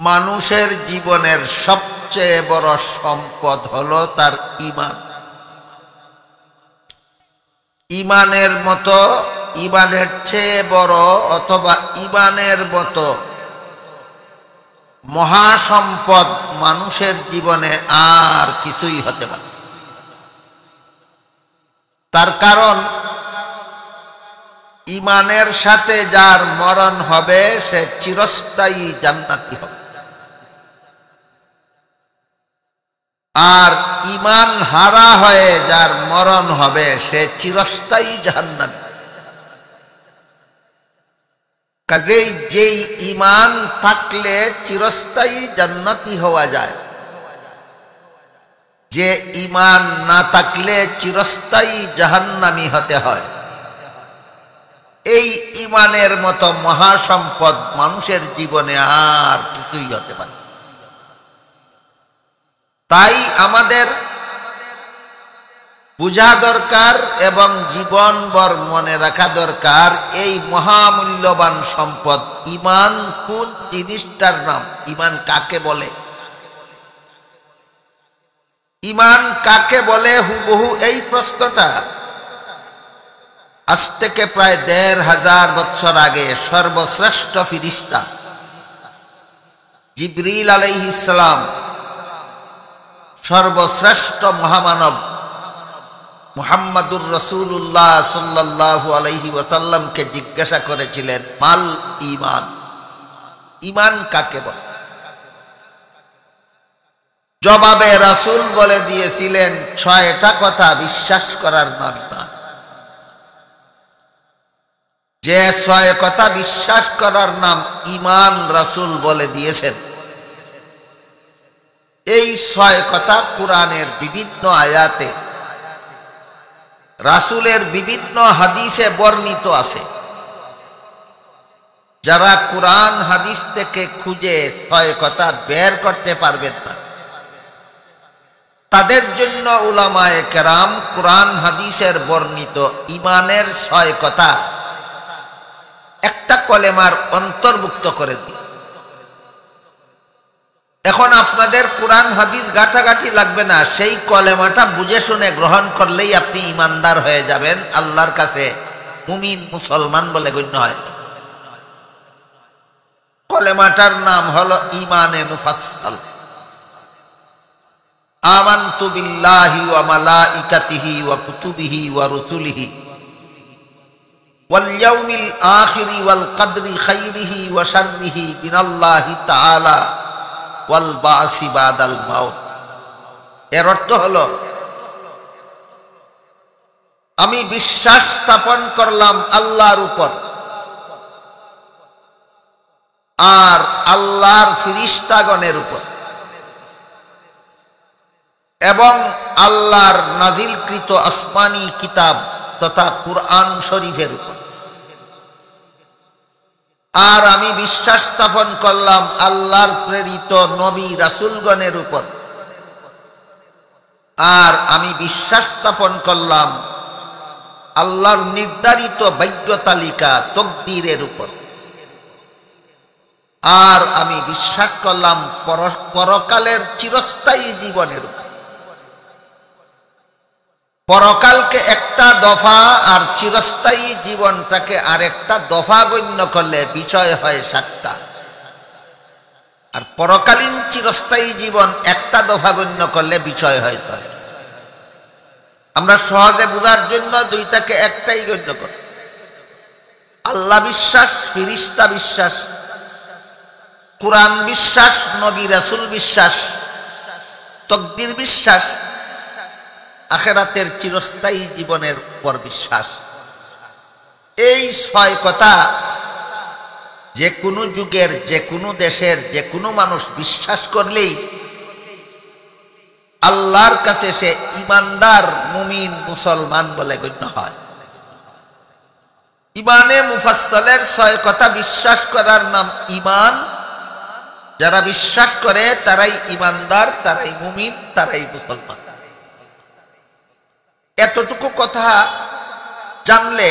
মানুষের জীবনের সবচেয়ে বড় সম্পদ হলো তার ঈমান। ঈমানের মতো, ঈমানের চেয়ে বড় অথবা ঈমানের মতো মহাসম্পদ মানুষের জীবনে আর কিছুই হতে পারে। তার কারণ ঈমানের সাথে যার মরণ হবে সে চিরস্থায়ী জান্নাতি হবে, আর ঈমান হারা হয়ে যার মরণ হবে সে চিরস্থায়ী জাহান্নামী। কাজেই যেই ঈমান থাকলে চিরস্থায়ী জান্নাতি হওয়া যায়, যে ঈমান না থাকলে চিরস্থায়ী জাহান্নামী হতে হয়, এই ঈমানের মতো মহাসম্পদ মানুষের জীবনে আর কিছুই হতে পারে। তাই আমাদের বুঝা দরকার এবং জীবনভর মনে রাখা দরকার এই মহামূল্যবান সম্পদ ঈমান কোন জিনিসটার নাম, ঈমান কাকে বলে, ঈমান কাকে বলে। হুবহু এই প্রশ্নটা আজ থেকে প্রায় ১৫০০ বছর আগে সর্বশ্রেষ্ঠ ফিরিস্তা জিবরিল আলাইহিস সালাম, সর্বশ্রেষ্ঠ মহামানব মুহাম্মাদুর রাসূলুল্লাহ সাল্লাল্লাহু আলাইহি ওয়াসাল্লামকে জিজ্ঞাসা করেছিলেন, মাল ঈমান, ঈমান কাকে বলে? জবাবে রাসূল বলে দিয়েছিলেন, ৬টা কথা বিশ্বাস করার নাম ঈমান। যে ৬ কথা বিশ্বাস করার নাম ঈমান রাসূল বলে দিয়েছেন, এই ৬ কথা কুরআনের বিভিন্ন আয়াতে, রাসূলের বিভিন্ন হাদিসে বর্ণিত আছে। যারা কুরআন হাদিস থেকে খুঁজে ৬ কথা বের করতে পারবেন না, তাদের জন্য উলামায়ে কেরাম কুরআন হাদিসের বর্ণিত ঈমানের ৬ কথা একটা কলেমার অন্তর্ভুক্ত করে দিই। এখন আপনাদের কুরআন হাদিস ঘাটাঘাটি লাগবে না, সেই কলেমাটা বুঝে শুনে গ্রহণ করলেই আপনি ঈমানদার হয়ে যাবেন, আল্লাহর কাছে মুমিন মুসলমান বলে গণ্য হয়। কলেমাটার নাম হলো ঈমানে মুফাসসাল। আমানতু বিল্লাহি ওয়া মালাইকাতিহি ওয়া কুতুবিহি ওয়া রুসুলিহি ওয়াল ইয়াউমিল আখিরি ওয়াল কদরি খাইরিহি ওয়া শাররিহি মিনাল্লাহি তাআলা ওয়াল বাসি বাদাল মাউত। এর অর্থ হলো, আমি বিশ্বাস স্থাপন করলাম আল্লাহর উপর, আর আল্লাহর ফিরিস্তাগণের উপর, এবং আল্লাহর নাজিলকৃত আসমানি কিতাব তথা কুরআন শরীফের উপর, আর আমি বিশ্বাস স্থাপন করলাম আল্লাহর প্রেরিত নবী রাসূলগণের উপর, আর আমি বিশ্বাস স্থাপন করলাম আল্লাহর নির্ধারিত ভাগ্য তালিকা তকদীরের উপর, আর আমি বিশ্বাস করলাম পরকালের চিরস্থায়ী জীবনের উপর। পরকালকে একটা দফা আর চিরস্থায়ী জীবনটাকে আরেকটা দফা গণ্য করলে বিষয় হয় ৭টা, আর পরকালীন চিরস্থায়ী জীবন একটা দফা গণ্য করলে বিষয় হয় ৬টা। আমরা সহজে বোঝার জন্য দুইটাকে একটাই গণ্য করি। আল্লাহ বিশ্বাস, ফিরিস্তা বিশ্বাস, কুরআন বিশ্বাস, নবী রাসূল বিশ্বাস, তকদির বিশ্বাস, আখিরাতের চিরস্থায়ী জীবনের উপর বিশ্বাস। এই ৬ কথা যে কোনো যুগের, যে কোনো দেশের, যে কোনো মানুষ বিশ্বাস করলেই আল্লাহর কাছে সে ঈমানদার, মুমিন, মুসলমান বলে গণ্য হয়। ঈমানে মুফাসসালের ৬ কথা বিশ্বাস করার নাম ঈমান। যারা বিশ্বাস করে তারাই ঈমানদার, তারাই মুমিন, তারাই মুসলমান। এতটুকু কথা জানলে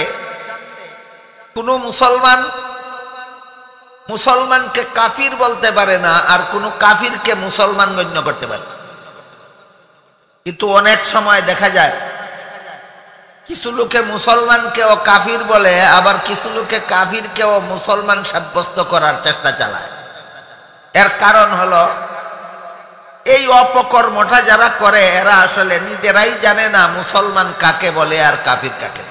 কোনো মুসলমান মুসলমানকে কাফির বলতে পারে না, আর কোনো কাফিরকে মুসলমান গণ্য করতে পারে। কিন্তু অনেক সময় দেখা যায় কিছু লোকে মুসলমানকেও কাফির বলে, আবার কিছু লোকে কাফিরকেও মুসলমান সাব্যস্ত করার চেষ্টা চালায়। এর কারণ হলো এই অপকর্মটা যারা করে এরা আসলে নিজেরাই জানে না মুসলমান কাকে বলে আর কাফির কাকে।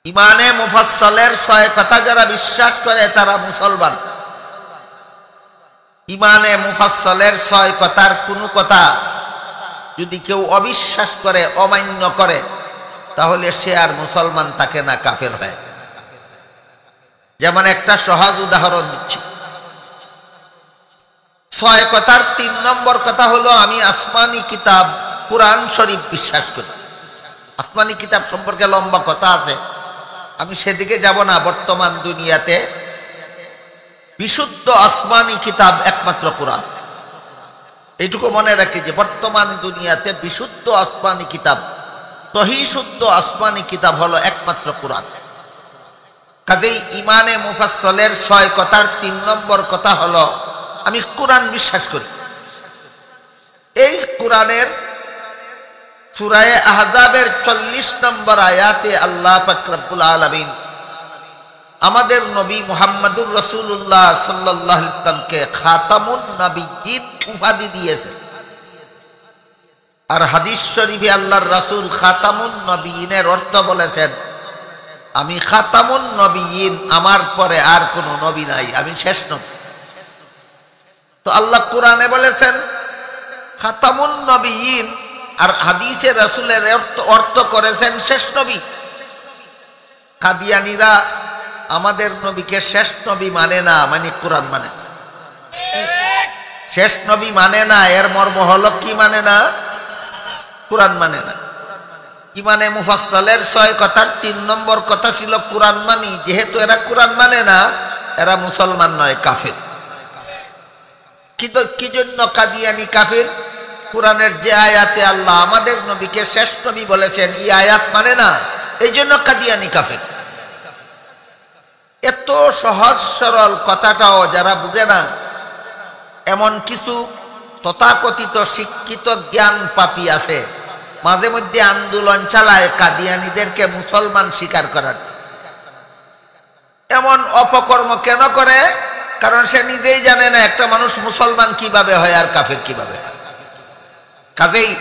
ইমানে মুফাসসলের 6 কথা যারা বিশ্বাস করে তারা মুসলমান। ইমানে মুফাসসলের 6 কথার কোনো কথা যদি কেউ অবিশ্বাস করে, অমান্য করে, তাহলে সে আর মুসলমান থাকে না, কাফের হয়। যেমন একটা সহজ উদাহরণ দিচ্ছি। 6 কথার 3 নম্বর কথা হলো আমি আসমানি কিতাব কুরআন শরীফ বিশ্বাস করি। আসমানি কিতাব সম্পর্কে লম্বা কথা আছে, আমি সেদিকে যাব না। বর্তমান দুনিয়াতে বিশুদ্ধ আসমানি কিতাব একমাত্র কুরআন। এইটুকু মনে রাখি যে বর্তমান দুনিয়াতে বিশুদ্ধ আসমানি কিতাব, সহিশুদ্ধ আসমানি কিতাব হলো একমাত্র কুরআন। কাজেই ইমানে মুফাসসলের 6 কথার 3 নম্বর কথা হলো আমি কুরআন বিশ্বাস করি। এই কুরআনের সূরা আহজাবের 40 নম্বর আয়াতে আল্লাহ পাক রব্বুল আলামিন আমাদের নবী মুহাম্মদুর রাসূলুল্লাহ সাল্লাল্লাহু আলাইহি ওয়াসাল্লামকে খাতামুন নবিয়্যিন উপাধি দিয়েছেন। আর হাদিস শরীফে আল্লাহর রাসূল খাতামুন নবিয়্যিনের অর্থ বলেছেন আমি খাতামুন নবিয়্যিন, আমার পরে আর কোনো নবী নাই, আমি শেষ নবী। তো আল্লাহ কোরআনে বলেছেন খাতামুন নবিয়্যিন, আর হাদিসে রাসূলের অর্থ করেছেন শেষ নবী। কাদিয়ানীরা আমাদের নবীকে শেষ নবী মানে না, মানে কোরআন মানে না। শেষ নবী মানে না, এর মর্ম হলো কি মানে না? কোরআন মানে না। ইমানে মুফাসসলের 6 কথার 3 নম্বর কথা ছিল কোরআন মানি। যেহেতু এরা কোরআন মানে না, এরা মুসলমান নয়, কাফির। কিন্তু কি জন্য কাদিয়ানী কাফির? কোরআনের যে আয়াতে আল্লাহ আমাদের নবীকে শেষ নবী বলেছেন এই আয়াত মানে না, এই জন্য কাদিয়ানী কাফির। এত সহজ সরল কথাটাও যারা বুঝে না, এমন কিছু তথাকথিত শিক্ষিত জ্ঞান পাপী আছে, মাঝে মধ্যে আন্দোলন চালায় কাদিয়ানীদেরকে মুসলমান স্বীকার করার। এমন অপকর্ম কেন করে? কারণ সে নিজেই জানে না একটা মানুষ মুসলমান কিভাবে হয় আর কাফির কিভাবে হয়। কাজেই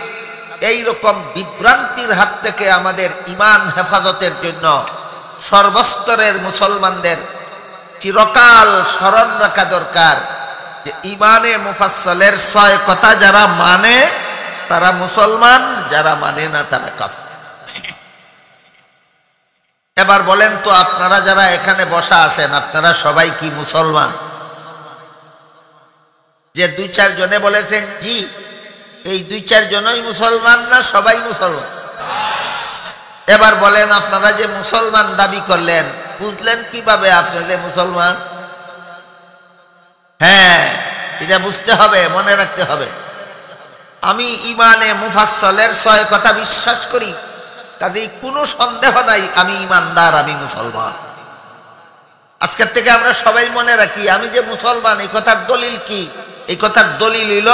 এইরকম বিভ্রান্তির হাত থেকে আমাদের ঈমান হেফাজতের জন্য সর্বস্তরের মুসলমানদের চিরকাল স্মরণ রাখা দরকার যে ইমানে মুফাসসলের 6 কথা যারা মানে তারা মুসলমান, যারা মানে না তারা কাফির। এবার বলেন তো, আপনারা যারা এখানে বসা আছেন আপনারা সবাই কি মুসলমান? যে 2-4 জনে বলেছেন জি, এই 2-4 জনই মুসলমান না সবাই মুসলমান? এবার বলেন আপনারা যে মুসলমান দাবি করলেন, বুঝলেন কিভাবে আপনি যে মুসলমান? হ্যাঁ, এটা বুঝতে হবে, মনে রাখতে হবে। আমি ইমানে মুফাসসলের 6 কথা বিশ্বাস করি, কাজেই কোনো সন্দেহ নাই আমি ইমানদার, আমি মুসলমান। আজকের থেকে আমরা সবাই মনে রাখি আমি যে মুসলমান, এই কথার দলিল কি? এই কথার দলিল হইল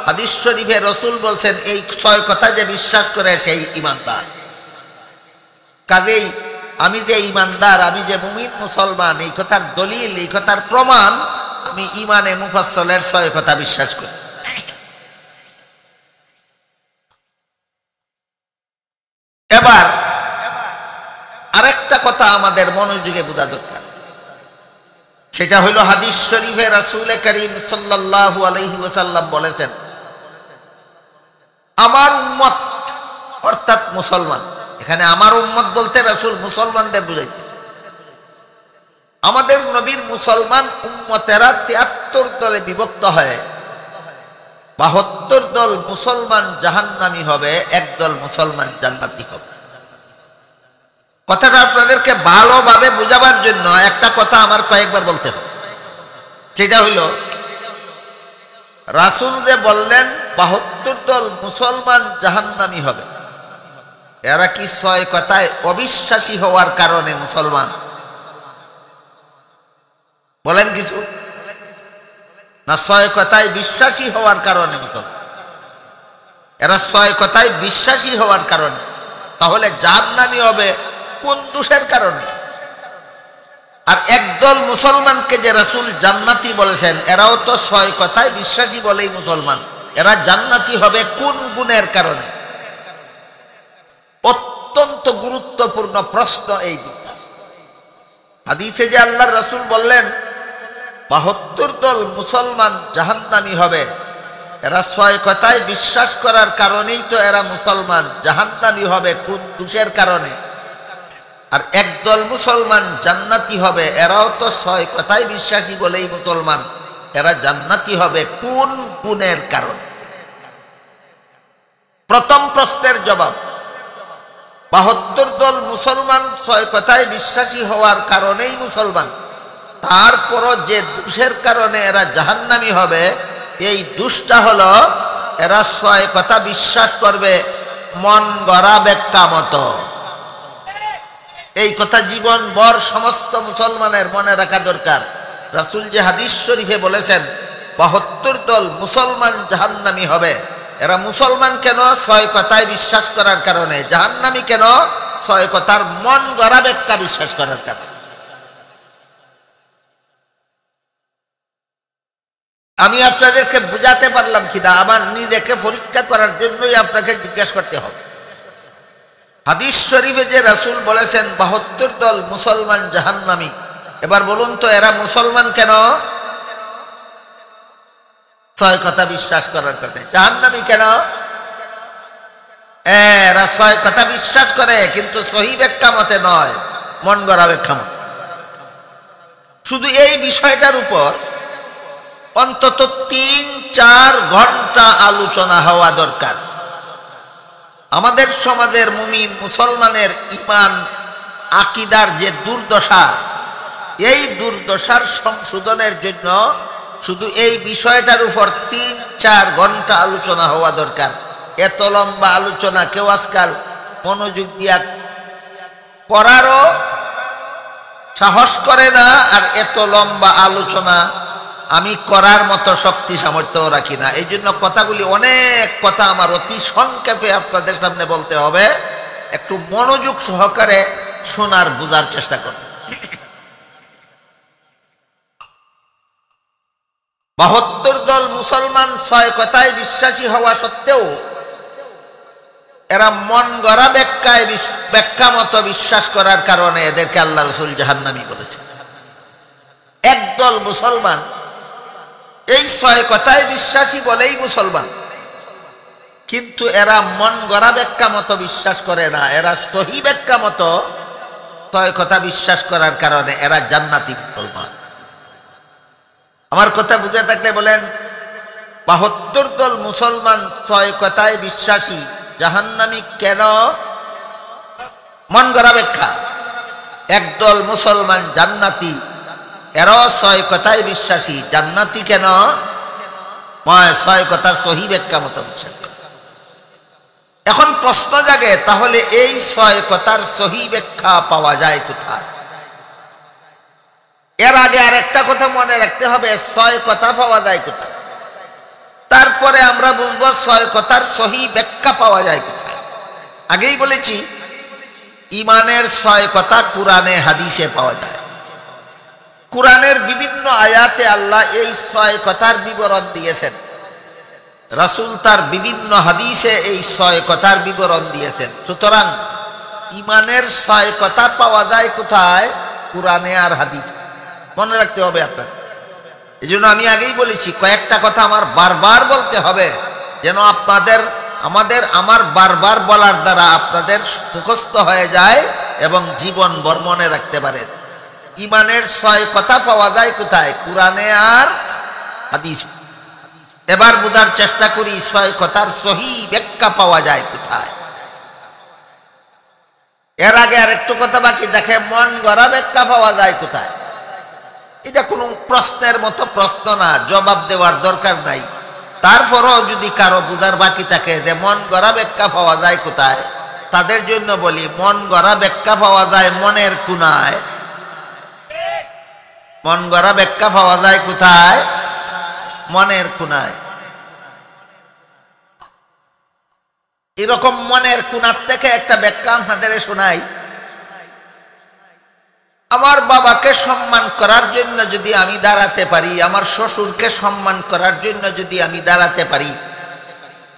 হাদিস শরীফে রাসূল বলছেন এই 6 কথা যে বিশ্বাস করে সেই ইমানদার। কাজেই আমি যে ইমানদার, আমি যে মুমিন মুসলমান, এই কথার দলিল, এই কথার প্রমাণ আমি ইমানে মুফাসসলের 6 কথা বিশ্বাস করি। এবার আরেকটা কথা আমাদের মনোযোগে বোঝা দরকার, সেটা হলো হাদিস শরীফে রাসূল করিম সাল্লাল্লাহু আলাইহি ওয়াসাল্লাম বলেছেন আমার উম্মত অর্থাৎ মুসলমান, এখানে আমার উম্মত বলতে রাসূল মুসলমানদের বুঝাইছে। আমাদের নবীর মুসলমান উম্মতেরা 73 দলে বিভক্ত হয়, 72 দল মুসলমান জাহান্নামী হবে, 1 দল মুসলমান জান্নাতি হবে। কথাটা আপনাদেরকে ভালোভাবে বোঝাবার জন্য একটা কথা আমার কয়েকবার বলতে হবে, সেটা হইল রাসূল যে বললেন 72 দল মুসলমান জাহান্নামী হবে, এরা কি 6 কথায় অবিশ্বাসী হওয়ার কারণে মুসলমান? বলেন কিছু? না ছয় কথায় বিশ্বাসী হওয়ার কারণে মুসলমান? এরা ছয় কথায় বিশ্বাসী হওয়ার কারণে। তাহলে জাহান্নামী হবে কোন দোষের কারণে? আর একদল মুসলমানকে যে রাসূল জান্নাতি বলেছেন, এরাও তো ছয় কথায় বিশ্বাসী বলেই মুসলমান। এরা জান্নাতি হবে কোন গুণের কারণে? অত্যন্ত গুরুত্বপূর্ণ প্রশ্ন এই দুটো। হাদিসে যে আল্লাহর রাসূল বললেন ৭২ দল মুসলমান জাহান্নামী হবে, এরা ছয় কথায় বিশ্বাস করার কারণেই তো এরা মুসলমান। জাহান্নামী হবে কোন দোষের কারণে? আর একদল মুসলমান জান্নাতি হবে, এরাও তো ছয় কথায় বিশ্বাসী বলেই মুসলমান। এরা জান্নাতি হবে কোন গুণের কারণে? প্রথম প্রশ্নের জবাব, ৭২ দল মুসলমান ছয় কথায় বিশ্বাসী হওয়ার কারণেই মুসলমান। তারপরও যে দোষের কারণে এরা জাহান্নামী হবে, এই দোষটা হলো এরা ছয় কথা বিশ্বাস করবে মন গড়া ব্যাখ্যা মতো। এই কথা জীবন ভর সমস্ত মুসলমানের মনে রাখা দরকার। রাসূল যে হাদিস শরীফে বলেছেন ৭২ দল মুসলমান জাহান্নামী হবে, এরা মুসলমান কেন? ছয় কথায় বিশ্বাস করার কারণে। জাহান্নামী কেন? ছয় কথার মন গড়া ব্যাখ্যা বিশ্বাস করার কারণে। আমি আপনাদেরকে বুঝাতে পারলাম কিনা আমার নিজেকে পরীক্ষা করার জন্যই আপনাকে জিজ্ঞাসা করতে হবে। হাদিস শরীফে যে রাসূল বলেছেন ৭২ দল মুসলমান জাহান্নামী, এবার বলুন তো এরা মুসলমান কেন? ছয় কথা বিশ্বাস করার কারণে। জাহান্নামী কেন? এরা ছয় কথা বিশ্বাস করে কিন্তু সহি ব্যাখ্যা মতে নয়, মন গড়া ব্যাখ্যা মতে। শুধু এই বিষয়টার উপর অন্তত ৩-৪ ঘন্টা আলোচনা হওয়া দরকার। আমাদের সমাজের মুমিন মুসলমানের ঈমান আকীদার যে দুর্দশা, এই দুর্দশার সংশোধনের জন্য শুধু এই বিষয়টার উপর ৩-৪ ঘন্টা আলোচনা হওয়া দরকার। এত লম্বা আলোচনা কেউ আজকাল মনোযোগ দিয়া করারও সাহস করে না, আর এত লম্বা আলোচনা আমি করার মতো শক্তি সামর্থ্য রাখি না। এই জন্য কথাগুলি, অনেক কথা আমার অতি সংক্ষেপে আপনাদের সামনে বলতে হবে। একটু মনোযোগ সহকারে শোনার বোঝার চেষ্টা করুন। ৭২ দল মুসলমান ছয় কথায় বিশ্বাসী হওয়া সত্ত্বেও এরা মন গড়া ব্যাখ্যা মতো বিশ্বাস করার কারণে এদেরকে আল্লাহ রাসূল জাহান্নামী বলেছেন। একদল মুসলমান এই ছয় কথায় বিশ্বাসী বলেই মুসলমান, কিন্তু এরা মন গড়া ব্যাখ্যা মতো বিশ্বাস করে না। এরা সহি ব্যাখ্যা মতো ছয় কথা বিশ্বাস করার কারণে এরা জান্নাতি মুসলমান। আমার কথা বুঝে থাকলে বলেন, ৭২ দল মুসলমান ছয় কথায় বিশ্বাসী জাহান্নামী কেন? মন গড়া ব্যাখ্যা। একদল মুসলমান জান্নাতি, এরাও ছয় কথায় বিশ্বাসী, জান্নাতি কেন? ছয় কথা সহি ব্যাখ্যা মতো বিশ্বাস। এখন প্রশ্ন জাগে, তাহলে এই ছয় কথার সহি ব্যাখ্যা পাওয়া যায় কোথায়? এর আগে আর একটা কথা মনে রাখতে হবে, ছয় কথা পাওয়া যায় কোথায়, তারপরে আমরা বুঝবো ছয় কথার সহি ব্যাখ্যা পাওয়া যায় কোথায়। আগেই বলেছি ঈমানের ছয় কথা কুরআনে হাদিসে পাওয়া যায়। কুরআনের বিভিন্ন আয়াতে আল্লাহ এই ছয় কথার বিবরণ দিয়েছেন, রাসূল তার বিভিন্ন হাদিসে এই ছয় কথার বিবরণ দিয়েছেন। সুতরাং ঈমানের ছয় কথা পাওয়া যায় কোথায়? কুরআনে আর হাদিসে। মনে রাখতে হবে আপনার। এই জন্য আমি আগেই বলেছি, কয়েকটা কথা আমার বারবার বলতে হবে, যেন আমার বারবার বলার দ্বারা আপনাদের মুখস্থ হয়ে যায় এবং জীবনভর মনে রাখতে পারেন। ঈমানের ছয় কথা পাওয়া যায় কোথায়? কুরআনে আর হাদিসে। এবার বোঝার চেষ্টা করি ছয় কথার সহি ব্যাখ্যা পাওয়া যায় কোথায়। এর আগে আর একটু কথা বাকি, দেখে মন গড়া ব্যাখ্যা পাওয়া যায় কোথায়। এটা কোনো প্রশ্নের মতো প্রশ্ন না, জবাব দেওয়ার দরকার নাই। তারপরও যদি কারো বোঝার বাকি থাকে যে মন গড়া ব্যাখ্যা পাওয়া যায় কোথায়, তাদের জন্য বলি, মন গড়া ব্যাখ্যা পাওয়া যায় মনের কোণায়। মন গড়া ব্যাখ্যা পাওয়া যায় কোথায়? মনের কোনায়। এরকম মনের কোনার থেকে একটা ব্যাখ্যা আপনাদের শোনাই। আমার বাবাকে সম্মান করার জন্য যদি আমি দাঁড়াতে পারি, আমার শ্বশুরকে সম্মান করার জন্য যদি আমি দাঁড়াতে পারি,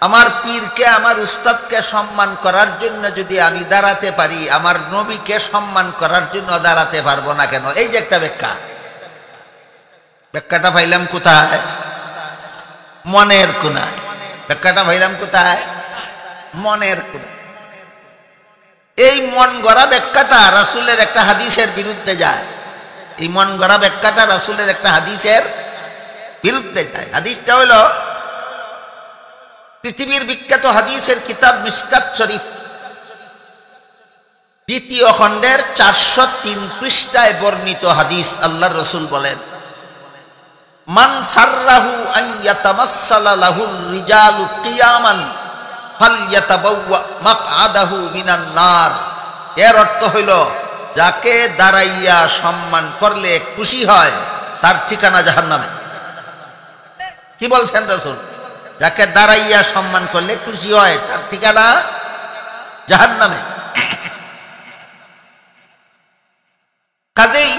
আমার পীরকে আমার উস্তাদকে সম্মান করার জন্য যদি আমি দাঁড়াতে পারি, আমার নবীকে সম্মান করার জন্য দাঁড়াতে পারবো না কেন? এই যে একটা ব্যাখ্যা। ব্যাখ্যাটা পাইলাম কোথায়? মনের কোনায়। ব্যাখ্যাটা পাইলাম কোথায়? মনের কোনায়। এই মন গড়া ব্যাখ্যাটা রাসূলের একটা হাদিসের বিরুদ্ধে যায়। এই মন গড়া ব্যাখ্যাটা রাসূলের একটা হাদিসের বিরুদ্ধে যায়। হাদিসটা হলো পৃথিবীর বিখ্যাত হাদিসের কিতাব মিশকাত শরীফ, 2য় খণ্ডের 403 পৃষ্ঠায় বর্ণিত হাদিস। আল্লাহর রাসূল বলেন, মান সাররাহু আন ইয়াতামাসসালা লাহুর রিজালু কিয়ামান ফালইয়াতাবাওয়া মাকআদাহু মিনান নার। এর অর্থ হইল, যাকে দাঁড়াইয়া সম্মান করলে খুশি হয় তার ঠিকানা জাহান্নামে। কি বলছেন রাসূল? যাকে দাঁড়াইয়া সম্মান করলে খুশি হয় তার ঠিকানা জাহান্নামে। কাজেই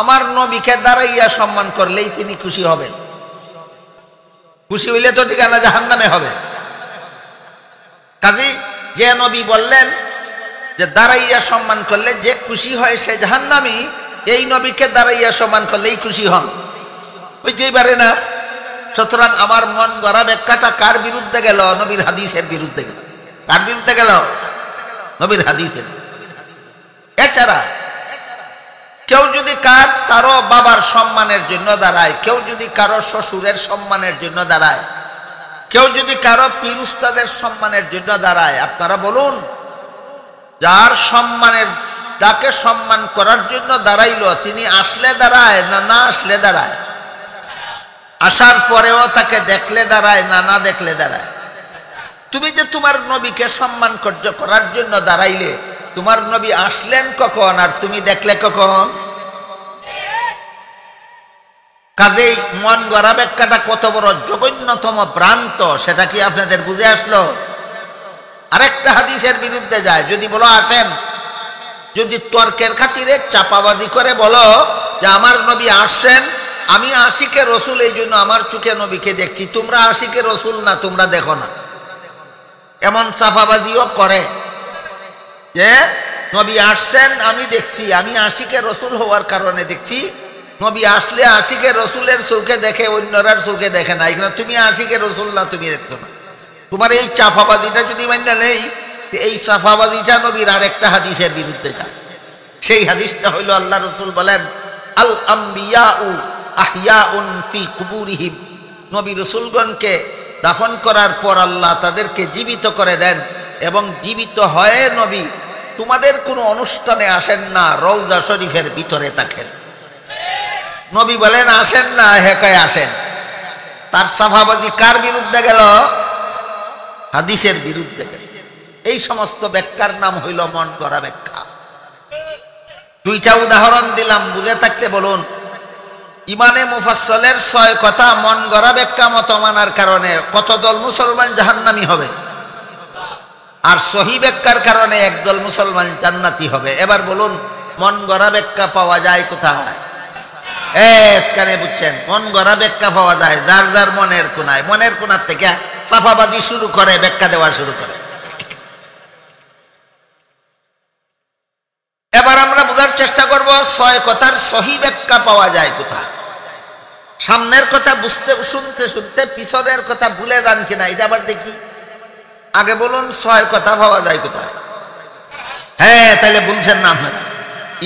আমার নবীকে দাঁড়াইয়া সম্মান করলেই তিনি খুশি হবেন। খুশি হইলে তো ঠিকানা জাহান্নামে হবে। কাজেই যে নবী বললেন যে দাঁড়াইয়া সম্মান করলে যে খুশি হয় সে জাহান্নামী, এই নবীকে দাঁড়াইয়া সম্মান করলেই খুশি হন, হইতেই পারে না। সুতরাং আমার মন গড়া ব্যাখ্যাটা কার বিরুদ্ধে গেল? নবীর হাদিসের বিরুদ্ধে গেল। কার বিরুদ্ধে গেল? নবীর হাদিসের। এছাড়া কেউ যদি কারো বাবার সম্মানের জন্য দাঁড়ায়, কেউ যদি কারো শ্বশুরের সম্মানের জন্য দাঁড়ায়, কেউ যদি কারো পীর উস্তাদের সম্মানের জন্য দাঁড়ায়, আপনারা বলুন, যার সম্মানের, যাকে সম্মান করার জন্য দাঁড়াইলো, তিনি আসলে দাঁড়ায় না না আসলে দাঁড়ায়? আসার পরেও তাকে দেখলে দাঁড়ায় না না দেখলে দাঁড়ায়? তুমি যে তোমার নবীকে সম্মান করার জন্য দাঁড়াইলে, তোমার নবী আসলেন কখন আর তুমি দেখলে কখন? কাজেই মন গড়া ব্যাখ্যাটা কত বড় জঘন্যতম ভ্রান্ত, সেটা কি আপনাদের বুঝে আসলো? আরেকটা হাদিসের বিরুদ্ধে যায়। যদি বলো আসেন, যদি তর্কের খাতিরে চাপাবাজি করে বলো যে আমার নবী আসছেন, আমি আশিকে রসুল, এই জন্য আমার চোখে নবীকে দেখছি, তোমরা আশিকে রসুল না, তোমরা দেখো না, এমন চাপাবাজিও করে যে নবী আসছেন আমি দেখছি, আমি আশিকে রসুল হওয়ার কারণে দেখছি। নবী আসলে আশিকে রসুলের চোখে দেখে, অন্যরার চোখে দেখে না। এখানে তুমি আশিকে রসুল না, তুমি দেখছো না। তোমার এই চাফাবাজিটা যদি মান্য নেই, এই চাফাবাজিটা নবীর আরেকটা হাদিসের বিরুদ্ধে যায়। সেই হাদিসটা হইল, আল্লাহ রসুল বলেন, আল আম্বিয়াউ আহইয়াউন ফি কুবুরিহিম। নবী রসুলগণকে দাফন করার পর আল্লাহ তাদেরকে জীবিত করে দেন, এবং জীবিত হয়ে নবী তোমাদের কোনো অনুষ্ঠানে আসেন না, রওজা শরীফের ভিতরে থাকেন। নবী বলেন আসেন না, হেকায় আসেন। তার সাফাবাজি কার বিরুদ্ধে গেল? হাদিসের বিরুদ্ধে গেল। এই সমস্ত ব্যাখ্যার নাম হইল মন গড়া ব্যাখ্যা। 2টা উদাহরণ দিলাম, বুঝে থাকতে বলুন। ইমানে মুফাসসলের 6 কথা মন গড়া ব্যাখ্যা মত মানার কারণে কত দল মুসলমান জাহান্নামী হবে, আর সহি ব্যাখ্যার কারণে একদল মুসলমান জান্নাতি হবে। এবার বলুন, মন গড়া ব্যাখ্যা পাওয়া যায় কোথায়? কানে বুঝছেন, মন গড়া ব্যাখ্যা পাওয়া যায় যার যার মনের কোনায়। মনের কোনার থেকে সাফাবাজি শুরু করে, ব্যাখ্যা দেওয়া শুরু করে। এবার আমরা বোঝার চেষ্টা করব 6 কথার সহি ব্যাখ্যা পাওয়া যায় কোথায়। সামনের কথা বুঝতে শুনতে শুনতে পিছনের কথা ভুলে যান কিনা এটা আবার দেখি। আগে বলুন 6 কথা পাওয়া যায় কোথায়? তাহলে বলছেন না আপনারা।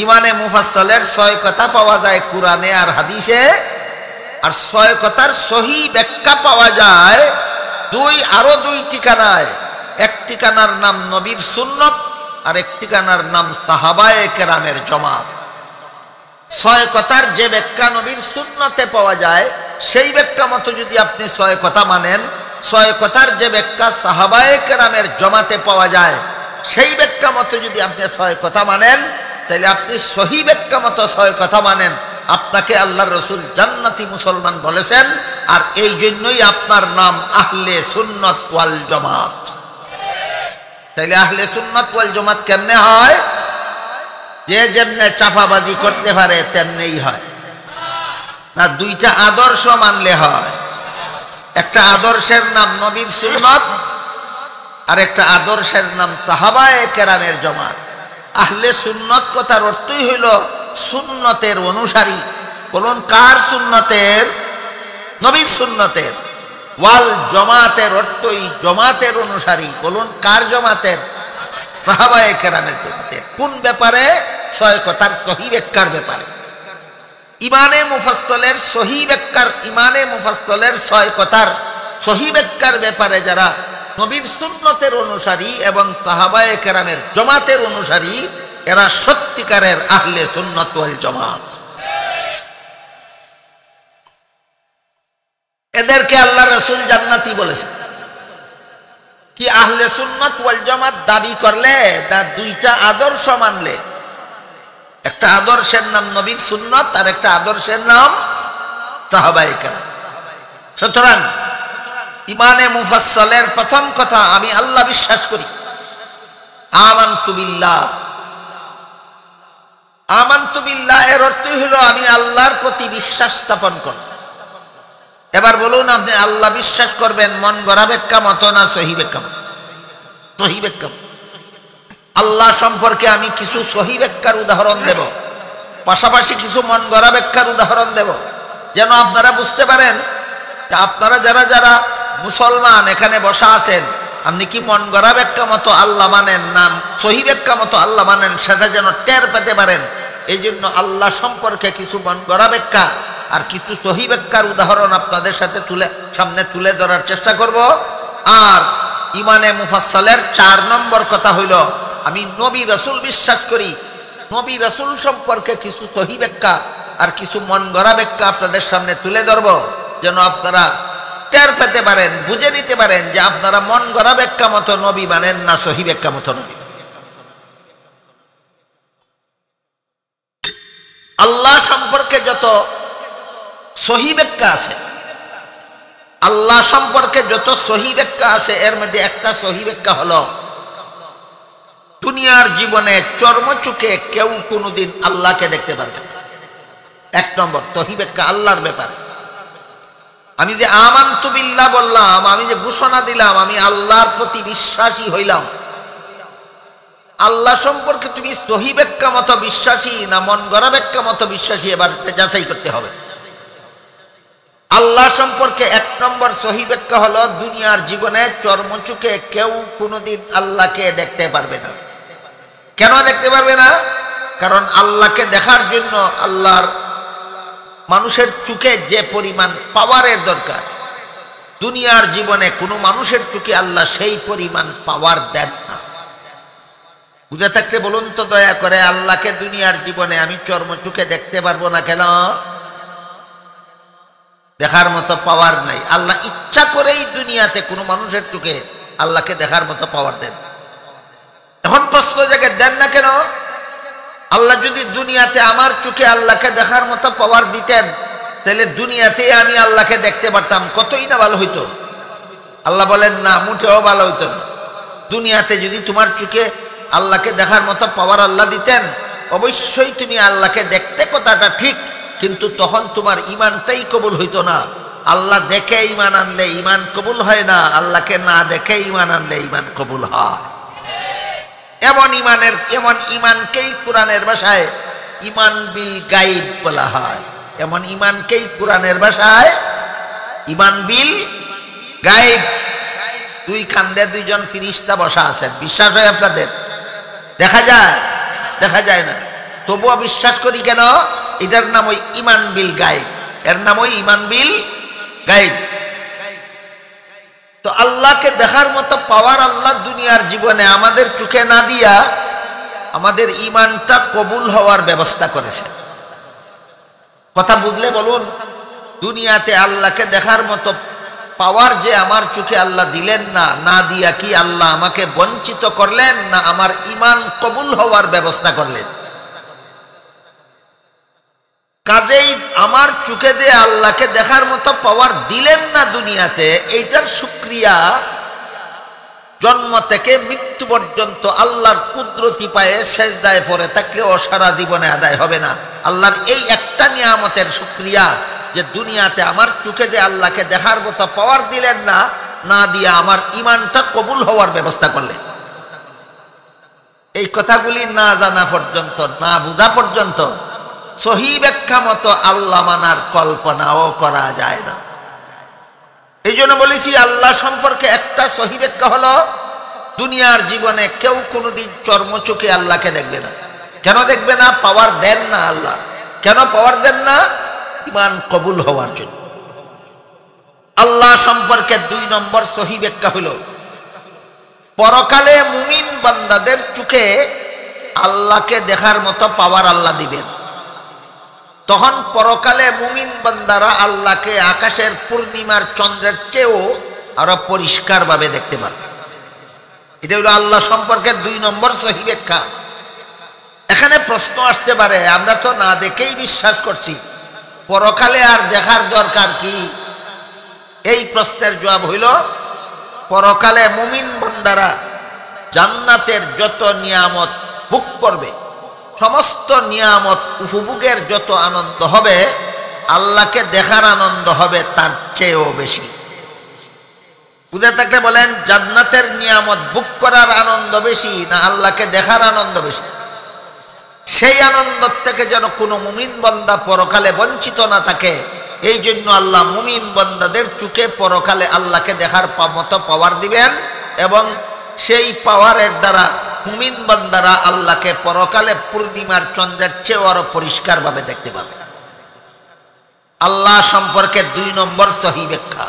ইমানে মুফাসসলের 6 কথা পাওয়া যায় কুরআনে আর হাদিসে, আর 6 কথার সহি ব্যাখ্যা পাওয়া যায় আরো 2 ঠিকানায়। এক ঠিকানার নাম নবীর সুন্নত, আর এক ঠিকানার নাম সাহাবায়ে কেরামের জমাত। 6 কথার যে ব্যাখ্যা নবীর সুন্নতে পাওয়া যায়, সেই ব্যাখ্যা মতো যদি আপনি 6 কথা মানেন, 6 কথার যে ব্যাখ্যা সাহাবায়ে কেরামের জমাতে পাওয়া যায়, সেই ব্যাখ্যা মতো যদি আপনি 6 কথা মানেন, তাহলে আপনি সহি ব্যাখ্যা মতো 6 কথা মানেন। আপনাকে আল্লাহর রাসূল জান্নাতি মুসলমান বলেছেন, আর এই জন্যই আপনার নাম আহলে সুন্নাত ওয়াল জামাত। তাইলে আহলে সুন্নাত ওয়াল জামাত কেমনে হয়? যে যেমনে চাপাবাজি করতে পারে তেমনেই হয় না, দুইটা আদর্শ মানলে হয়। একটা আদর্শের নাম নবীর সুন্নাত, আর একটা আদর্শের নাম সাহাবায়ে কেরামের জামাত। আহলে সুন্নাত কথার অর্থই হইল সুন্নতের অনুসারী। বলুন কার সুন্নতের? নবীর সুন্নতের। ওয়াল জামাতের অর্থই জামাতের অনুসারী। বলুন কার জামাতের? সাহাবায়ে কেরামের জামাতের। কোন ব্যাপারে? ছয় কথার সহি ব্যাখ্যার ব্যাপারে। ইমানে মুফাসসলের সহি ব্যাখ্যার, ইমানে মুফাসসলের ছয় কথার সহি ব্যাখ্যার ব্যাপারে যারা নবীর সুন্নতের অনুসারী এবং সাহাবায়ে কেরামের জামাতের অনুসারী, এরা সত্যিকারের আহলে সুন্নাত ওয়াল জামাত। এদেরকে আল্লাহ রাসূল জান্নাতি বলেছেন। কি আহলে সুন্নাত ওয়াল জামাত দাবি করলে, না দুইটা আদর্শ মানলে। একটা আদর্শের নাম নবীর সুন্নাত, আর একটা আদর্শের নাম সাহাবায়ে কেরাম। সুতরাং ইমানে মুফাসসলের প্রথম কথা, আমি আল্লাহ বিশ্বাস করি। আমানতু বিল্লাহ। আমানতু বিল্লাহ এর অর্থই হলো আমি আল্লাহর প্রতি বিশ্বাস স্থাপন করব। এবার বলুন, আপনি আল্লাহ বিশ্বাস করবেন মন গড়া ব্যাখ্যা মতো না সহি ব্যাখ্যা মতো? সহি ব্যাখ্যা। আল্লাহ সম্পর্কে আমি কিছু সহি ব্যাখ্যার উদাহরণ দেব, পাশাপাশি কিছু মন গড়া ব্যাখ্যার উদাহরণ দেব, যেন আপনারা বুঝতে পারেন যে আপনারা যারা যারা মুসলমান এখানে বসা আছেন, আপনি কি মন গড়া ব্যাখ্যা মতো আল্লাহ মানেন না সহি ব্যাখ্যা মতো আল্লাহ মানেন, সেটা যেন টের পেতে পারেন। এই জন্য আল্লাহ সম্পর্কে কিছু মন গড়া ব্যাখ্যা আর কিছু সহি ব্যাখ্যার উদাহরণ আপনাদের সামনে তুলে ধরার চেষ্টা করব। আর ইমানে মুফাসসলের 4 নম্বর কথা হইল, আমি নবী রাসূল বিশ্বাস করি। নবী রাসূল সম্পর্কে কিছু সহি ব্যাখ্যা আর কিছু মন গড়া ব্যাখ্যা আপনাদের সামনে তুলে ধরব, যেন আপনারা টের পেতে পারেন, বুঝে নিতে পারেন যে আপনারা মন গড়া ব্যাখ্যা মতো নবী মানেন না সহি ব্যাখ্যা মতো নবী। আল্লাহ সম্পর্কে যত সহি ব্যাখ্যা আছে, আল্লাহ সম্পর্কে যত সহি ব্যাখ্যা আছে, এর মধ্যে একটা সহি ব্যাখ্যা হলো দুনিয়ার জীবনে চর্মচুকে কেউ কোনোদিন আল্লাহকে দেখতে পারবে না। 1 নম্বর সহি ব্যাখ্যা আল্লাহর ব্যাপারে। আমি যে আমানতু বিল্লাহ বললাম, আমি যে ঘোষণা দিলাম আমি আল্লাহর প্রতি বিশ্বাসী হইলাম, আল্লাহ সম্পর্কে তুমি সহি ব্যাখ্যা মতো বিশ্বাসী না মন গড়া ব্যাখ্যা মতো বিশ্বাসী, এবার যাচাই করতে হবে। আল্লাহ সম্পর্কে 1 নম্বর সহি ব্যাখ্যা হলো দুনিয়ার জীবনে চর্মচুকে কেউ কোনোদিন আল্লাহকে দেখতে পারবে না। কেন দেখতে পারবে না? কারণ আল্লাহকে দেখার জন্য আল্লাহর মানুষের চোখে যে পরিমাণ পাওয়ারের দরকার, দুনিয়ার জীবনে কোনো মানুষের চোখে আল্লাহ সেই পরিমাণ পাওয়ার দেন না। বুঝে থাকতে বলুন তো দয়া করে, আল্লাহকে দুনিয়ার জীবনে আমি চর্মচোখে দেখতে পারবো না কেন? দেখার মতো পাওয়ার নাই। আল্লাহ ইচ্ছা করেই দুনিয়াতে কোনো মানুষের চোখে আল্লাহকে দেখার মতো পাওয়ার দেন। এখন প্রশ্ন জায়গায় দেন না কেন? আল্লাহ যদি দুনিয়াতে আমার চোখে আল্লাহকে দেখার মতো পাওয়ার দিতেন, তাহলে দুনিয়াতে আমি আল্লাহকে দেখতে পারতাম, কতই না ভালো হইতো। আল্লাহ বলেন না, মোটেও ভালো হইতো না। দুনিয়াতে যদি তোমার চোখে আল্লাহকে দেখার মতো পাওয়ার আল্লাহ দিতেন, অবশ্যই তুমি আল্লাহকে দেখতে, কথাটা ঠিক, কিন্তু তখন তোমার ইমানটাই কবুল হইতো না। আল্লাহ দেখে ইমান আনলে ইমান কবুল হয় না, আল্লাহকে না দেখে ইমান আনলে ইমান কবুল হয়। এমন ইমানকেই কোরআনের ভাষায় ইমান বিল গাইব বলা হয়। এমন ইমানকেই কোরআনের ভাষায় ইমান বিল গাইব। 2 কান্দে 2 জন ফেরেশতা বসা আছেন, বিশ্বাস হয় আপনাদের? দেখা যায়? দেখা যায় না, তবুও বিশ্বাস করি কেন? এটার নাম ওই ইমান বিল গাইব, এর নাম ওই ইমান বিল গাইব। তো আল্লাহকে দেখার মতো পাওয়ার আল্লাহ দুনিয়ার জীবনে আমাদের চোখে না দিয়া আমাদের ইমানটা কবুল হওয়ার ব্যবস্থা করেছে। কথা বুঝলে বলুন, দুনিয়াতে আল্লাহকে দেখার মতো পাওয়ার যে আমার চোখে আল্লাহ দিলেন না, না দিয়া কি আল্লাহ আমাকে বঞ্চিত করলেন না আমার ইমান কবুল হওয়ার ব্যবস্থা করলেন? কাজেই আমার চোখে যে আল্লাহকে দেখার মতো পাওয়ার দিলেন না দুনিয়াতে, এইটার শুকরিয়া জন্ম থেকে মৃত্যু পর্যন্ত আল্লাহর কুদরতি পায়ে সেজদায় পড়ে থাকলেও সারা জীবনে আদায় হবে না। আল্লাহর এই একটা নিয়ামতের শুকরিয়া যে দুনিয়াতে আমার চোখে যে আল্লাহকে দেখার মতো পাওয়ার দিলেন না, না দিয়ে আমার ঈমানটা কবুল হওয়ার ব্যবস্থা করলেন। এই কথাগুলি না জানা পর্যন্ত, না বোঝা পর্যন্ত সহি ব্যাখ্যা মতো আল্লাহ মানার কল্পনাও করা যায় না। এই জন্য বলেছি আল্লাহ সম্পর্কে একটা সহি ব্যাখ্যা হলো, দুনিয়ার জীবনে কেউ কোনোদিন চর্মচোখে আল্লাহকে দেখবে না। কেন দেখবে না? পাওয়ার দেন না আল্লাহ। কেন পাওয়ার দেন না? ঈমান কবুল হওয়ার জন্য। আল্লাহ সম্পর্কে 2 নম্বর সহি ব্যাখ্যা হলো, পরকালে মুমিন বান্দাদের চোখে আল্লাহকে দেখার মতো পাওয়ার আল্লাহ দিবেন। তখন পরকালে মুমিন বান্দারা আল্লাহকে আকাশের পূর্ণিমার চন্দ্রের চেয়েও আরো পরিষ্কারভাবে দেখতে পারবে। এটা হলো আল্লাহ সম্পর্কে 2 নম্বর সহি ব্যাখ্যা। এখানে প্রশ্ন আসতে পারে, আমরা তো না দেখেই বিশ্বাস করছি, পরকালে আর দেখার দরকার কি? এই প্রশ্নের জবাব হইল, পরকালে মুমিন বান্দারা জান্নাতের যত নিয়ামত ভোগ করবে, সমস্ত নিয়ামত উপভোগের যত আনন্দ হবে, আল্লাহকে দেখার আনন্দ হবে তার চেয়েও বেশি। বুঝে থাকলে বলেন, জান্নাতের নিয়ামত ভোগ করার আনন্দ বেশি না আল্লাহকে দেখার আনন্দ বেশি? সেই আনন্দ থেকে যেন কোনো মুমিন বান্দা পরকালে বঞ্চিত না থাকে, এই জন্য আল্লাহ মুমিন বান্দাদের চোখে পরকালে আল্লাহকে দেখার মতো পাওয়ার দিবেন, এবং সেই পাওয়ারের দ্বারা মুমিন বান্দারা আল্লাহকে পরকালে পূর্ণিমার চন্দ্রের চেয়েও আরো পরিষ্কারভাবে দেখতে পাবে। আল্লাহ সম্পর্কে 2 নম্বর সহি ব্যাখ্যা।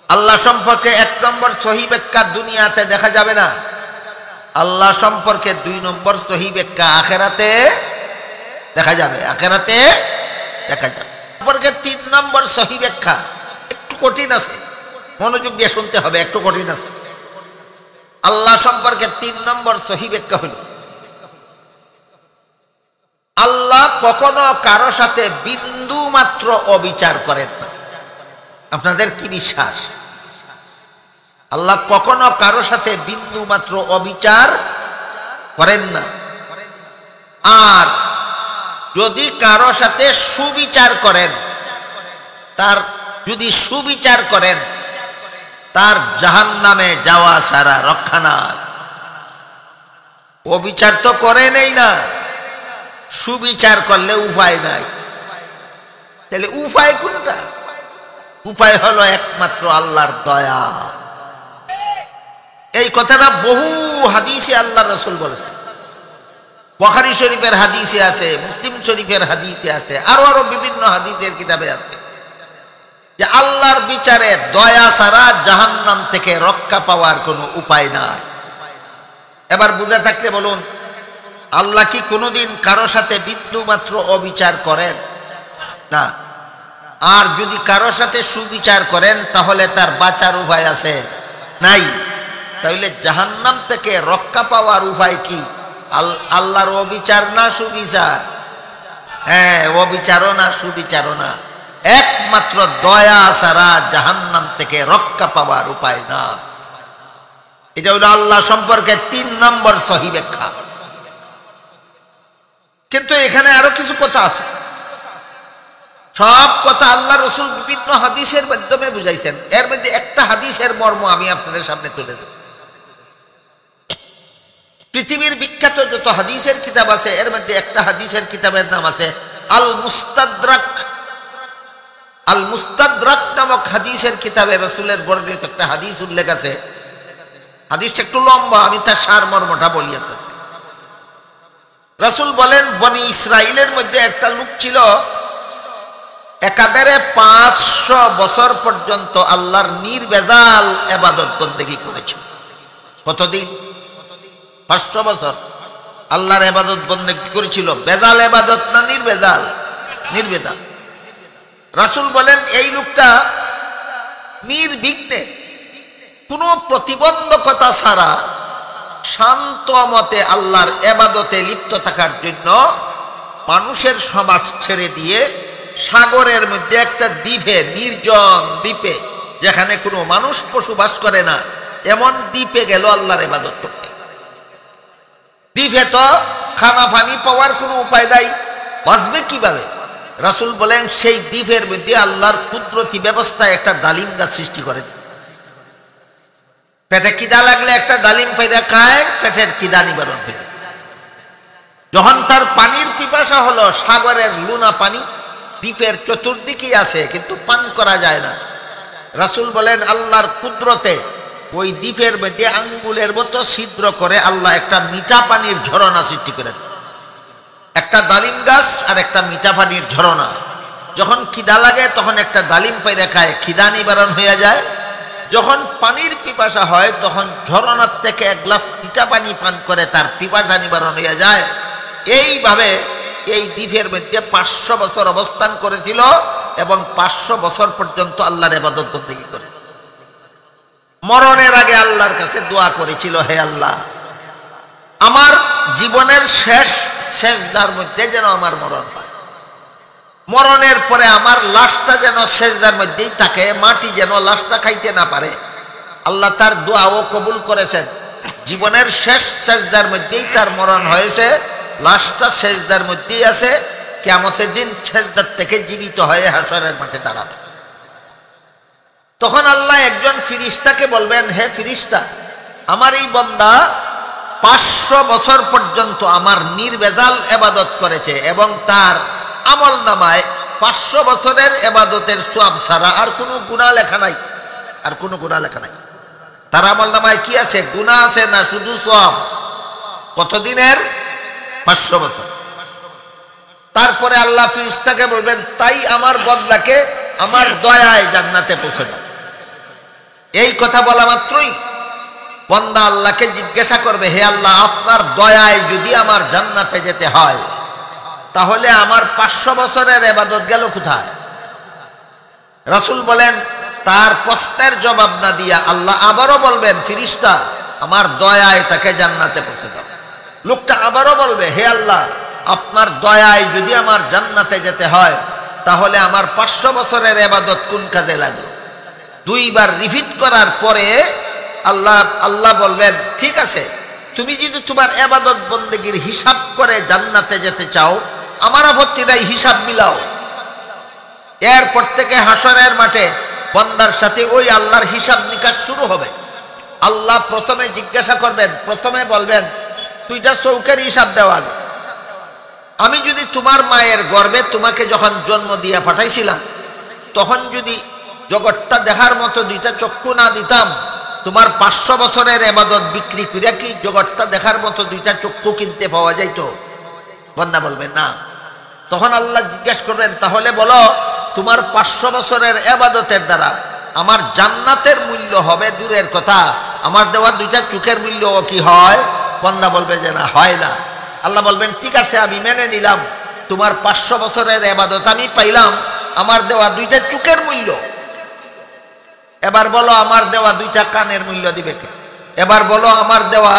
আল্লাহ সম্পর্কে 1 নম্বর সহি ব্যাখ্যা, দুনিয়াতে দেখা যাবে না। আল্লাহ সম্পর্কে 2 নম্বর সহি ব্যাখ্যা, আখিরাতে দেখা যাবে। আখিরাতে দেখা যাবে। সম্পর্কে 3 নম্বর সহি ব্যাখ্যা একটু কঠিন আছে, মনোযোগ দিয়ে শুনতে হবে, একটু কঠিন আছে। আল্লাহ সম্পর্কে 3 নম্বর সহি ব্যাখ্যা হল, আল্লাহ কখনো কারো সাথে বিন্দু মাত্র অবিচার করেন না। আপনাদের কি বিশ্বাস? আল্লাহ কখনো কারো সাথে বিন্দু মাত্র অবিচার করেন না। আর যদি কারো সাথে সুবিচার করেন, তার যদি সুবিচার করেন, তার জাহান্নামে যাওয়া ছাড়া রক্ষা নাই। অবিচার তো করেনই না, সুবিচার করলে উপায় নাই। তাহলে উপায় কোনটা? উপায় হলো একমাত্র আল্লাহর দয়া। এই কথাটা বহু হাদিসে আল্লাহ রাসূল বলেছেন। বুখারী শরীফের হাদিসে আছে, মুসলিম শরীফের হাদিসে আছে, আরো বিভিন্ন হাদিসের কিতাবে আছে যে আল্লাহর বিচারে দয়া ছাড়া জাহান্নাম থেকে রক্ষা পাওয়ার কোনো উপায় নাই। এবার বুঝে থাকলে বলুন, আল্লাহ কি কোনোদিন কারো সাথে বিন্দু মাত্র অবিচার করেন না? আর যদি কারো সাথে সুবিচার করেন তাহলে তার বাঁচার উপায় আছে? নাই। তাহলে জাহান্নাম থেকে রক্ষা পাওয়ার উপায় কি? আল্লাহর অবিচার না সুবিচার? হ্যাঁ, অবিচারও না সুবিচারও না, একমাত্র দয়া ছাড়া জাহান্নাম থেকে রক্ষা পাওয়ার উপায় না। এটা হলো আল্লাহ সম্পর্কে 3 নম্বর সহি ব্যাখ্যা। কিন্তু এখানে আরো কিছু কথা আছে। সব কথা আল্লাহ রাসূল বিভিন্ন হাদিসের মাধ্যমে বুঝাইছেন। এর মধ্যে একটা হাদিসের মর্ম আমি আপনাদের সামনে তুলে দেব। পৃথিবীর বিখ্যাত যত হাদিসের কিতাব আছে, এর মধ্যে একটা হাদিসের কিতাবের নাম আছে আল মুস্তাদরাক। আল মুস্তাদরাক নামক হাদিসের কিতাবে রাসূলের বর্ণিত একটা হাদিস উল্লেখ আছে। হাদিসটা একটু লম্বা, আমি তার সারমর্মটা বলি আপনাদের। রাসূল বলেন, বনি ইসরাইলের মধ্যে একটা লোক ছিল, একাধারে 500 বছর পর্যন্ত আল্লাহর নির্ভেজাল ইবাদত বন্দেগী করেছিল। কতদিন? 500 বছর আল্লাহর ইবাদত বন্দেগী করেছিল। বেজাল ইবাদত না নির্ভেজাল? নির্ভেজাল। রাসূল বলেন, এই লোকটা নির্বিঘ্নে কোনো প্রতিবন্ধকতা ছাড়া শান্ত মতে আল্লাহর ইবাদতে লিপ্ত থাকার জন্য মানুষের সমাজ ছেড়ে দিয়ে সাগরের মধ্যে একটা দ্বীপে, নির্জন দ্বীপে, যেখানে কোনো মানুষ বসবাস করে না, এমন দ্বীপে গেল আল্লাহর ইবাদত করতে। দ্বীপে তো খানা পানি পাওয়ার কোনো উপায় নাই, বাঁচবে কিভাবে? রাসূল বলেন সেই দ্বীপের মধ্যে আল্লাহর কুদরতি ব্যবস্থায় একটা ডালিম গাছ সৃষ্টি করে। পেটে খিদা লাগলে একটা ডালিম পাইরা খায়, পেটের খিদা নিবারণ হয়ে যায়। যখন তার পানির পিপাসা হলো, সাগরের লুনা পানি দ্বীপের চতুর্দিকেই আছে, কিন্তু পান করা যায় না। রাসূল বলেন আল্লাহর কুদরতে ওই দ্বীপের মধ্যে আঙ্গুলের মতো ছিদ্র করে আল্লাহ একটা মিঠা পানির ঝরনা সৃষ্টি করে দেন। একটা ডালিম গাছ আর একটা মিঠা পানির ঝরনা। যখন খিদা লাগে তখন একটা ডালিম পাইরা খায়, খিদা নিবারণ হয়ে যায়। যখন পানির পিপাসা হয় তখন ঝরনার থেকে এক গ্লাস মিঠা পানি পান করে তার পিপাসা নিবারণ হয়ে যায়। এইভাবে এই দ্বীপের মধ্যে 500 বছর অবস্থান করেছিল এবং 500 বছর পর্যন্ত আল্লাহর ইবাদত বন্দেগী করে মরণের আগে আল্লাহর কাছে দোয়া করেছিল, হে আল্লাহ, আমার জীবনের শেষ সেজদার মধ্যে যেন আমার মরণ হয়, মরণের পরে আমার লাশটা যেন সেজদার মধ্যেই থাকে, মাটি যেন লাশটা খাইতে না পারে। আল্লাহ তার দোয়াও কবুল করেছেন। জীবনের শেষ সেজদার মধ্যেই তার মরণ হয়েছে, লাশটা সেজদার মধ্যেই আছে। কিয়ামতের দিন সেজদার থেকে জীবিত হয়ে হাশরের মাঠে দাঁড়াবে। তখন আল্লাহ একজন ফিরিস্তাকে বলবেন, হে ফিরিস্তা, আমার এই বান্দা 500 বছর পর্যন্ত আমার নির্ভেজাল ইবাদত করেছে এবং তার আমল নামায় 500 বছরের ইবাদতের সওয়াব ছাড়া আর কোনো গুনাহ লেখা নাই, আর কোনো গুনাহ লেখা নাই। তার আমল নামায় কি আছে? গুনাহ আছে না শুধু সওয়াব? কতদিনের? 500 বছর। তারপরে আল্লাহ ফেরেশতাকে বলবেন, তাই আমার বান্দাকে আমার দয়ায় জান্নাতে পৌঁছে দাও। এই কথা বলা মাত্রই বান্দা আল্লাহকে জিজ্ঞাসা করবে, হে আল্লাহ, আপনার দয়ায় যদি আমার জান্নাতে যেতে হয় তাহলে আমার 500 বছরের ইবাদত গেল কোথায়? রাসূল বলেন, তার প্রশ্নের জবাব না দিয়া আল্লাহ আবারও বলবেন, ফেরেশতা, আমার দয়ায় তাকে জান্নাতে পৌঁছে দাও। লোকটা আবারও বলবে, হে আল্লাহ, আপনার দয়ায় যদি আমার জান্নাতে যেতে হয় তাহলে আমার 500 বছরের ইবাদত কোন কাজে লাগলো? 2 বার রিপিট করার পরে আল্লাহ বলবেন, ঠিক আছে, তুমি যদি তোমার ইবাদত বন্দেগীর হিসাব করে জান্নাতে যেতে চাও, আমার আপত্তি নাই, হিসাব মিলাও। এরপর থেকে হাশরের মাঠে বান্দার সাথে ওই আল্লাহর হিসাব নিকাশ শুরু হবে। আল্লাহ প্রথমে জিজ্ঞাসা করবেন, প্রথমে বলবেন, 2টা চৌকের হিসাব দেওয়া। আমি যদি তোমার মায়ের গর্ভে তোমাকে যখন জন্ম দিয়ে পাঠাইছিলাম তখন যদি জগৎটা দেখার মতো 2টা চক্ষু না দিতাম, তোমার 500 বছরের ইবাদত বিক্রি করে কি জগৎটা দেখার মতো 2টা চক্ষু কিনতে পাওয়া যাইতো? বান্দা বলবে না। তখন আল্লাহ জিজ্ঞাসা করবেন, তাহলে বলো, তোমার 500 বছরের ইবাদতের দ্বারা আমার জান্নাতের মূল্য হবে দূরের কথা, আমার দেওয়া 2টা চোখের মূল্যও কি হয়? বান্দা বলবে যে না, হয় না। আল্লাহ বলবেন, ঠিক আছে, আমি মেনে নিলাম, তোমার 500 বছরের ইবাদত আমি পাইলাম, আমার দেওয়া 2টা চোখের মূল্য। এবার বলো, আমার দেওয়া 2টা কানের মূল্য দিবে কে? এবার বলো, আমার দেওয়া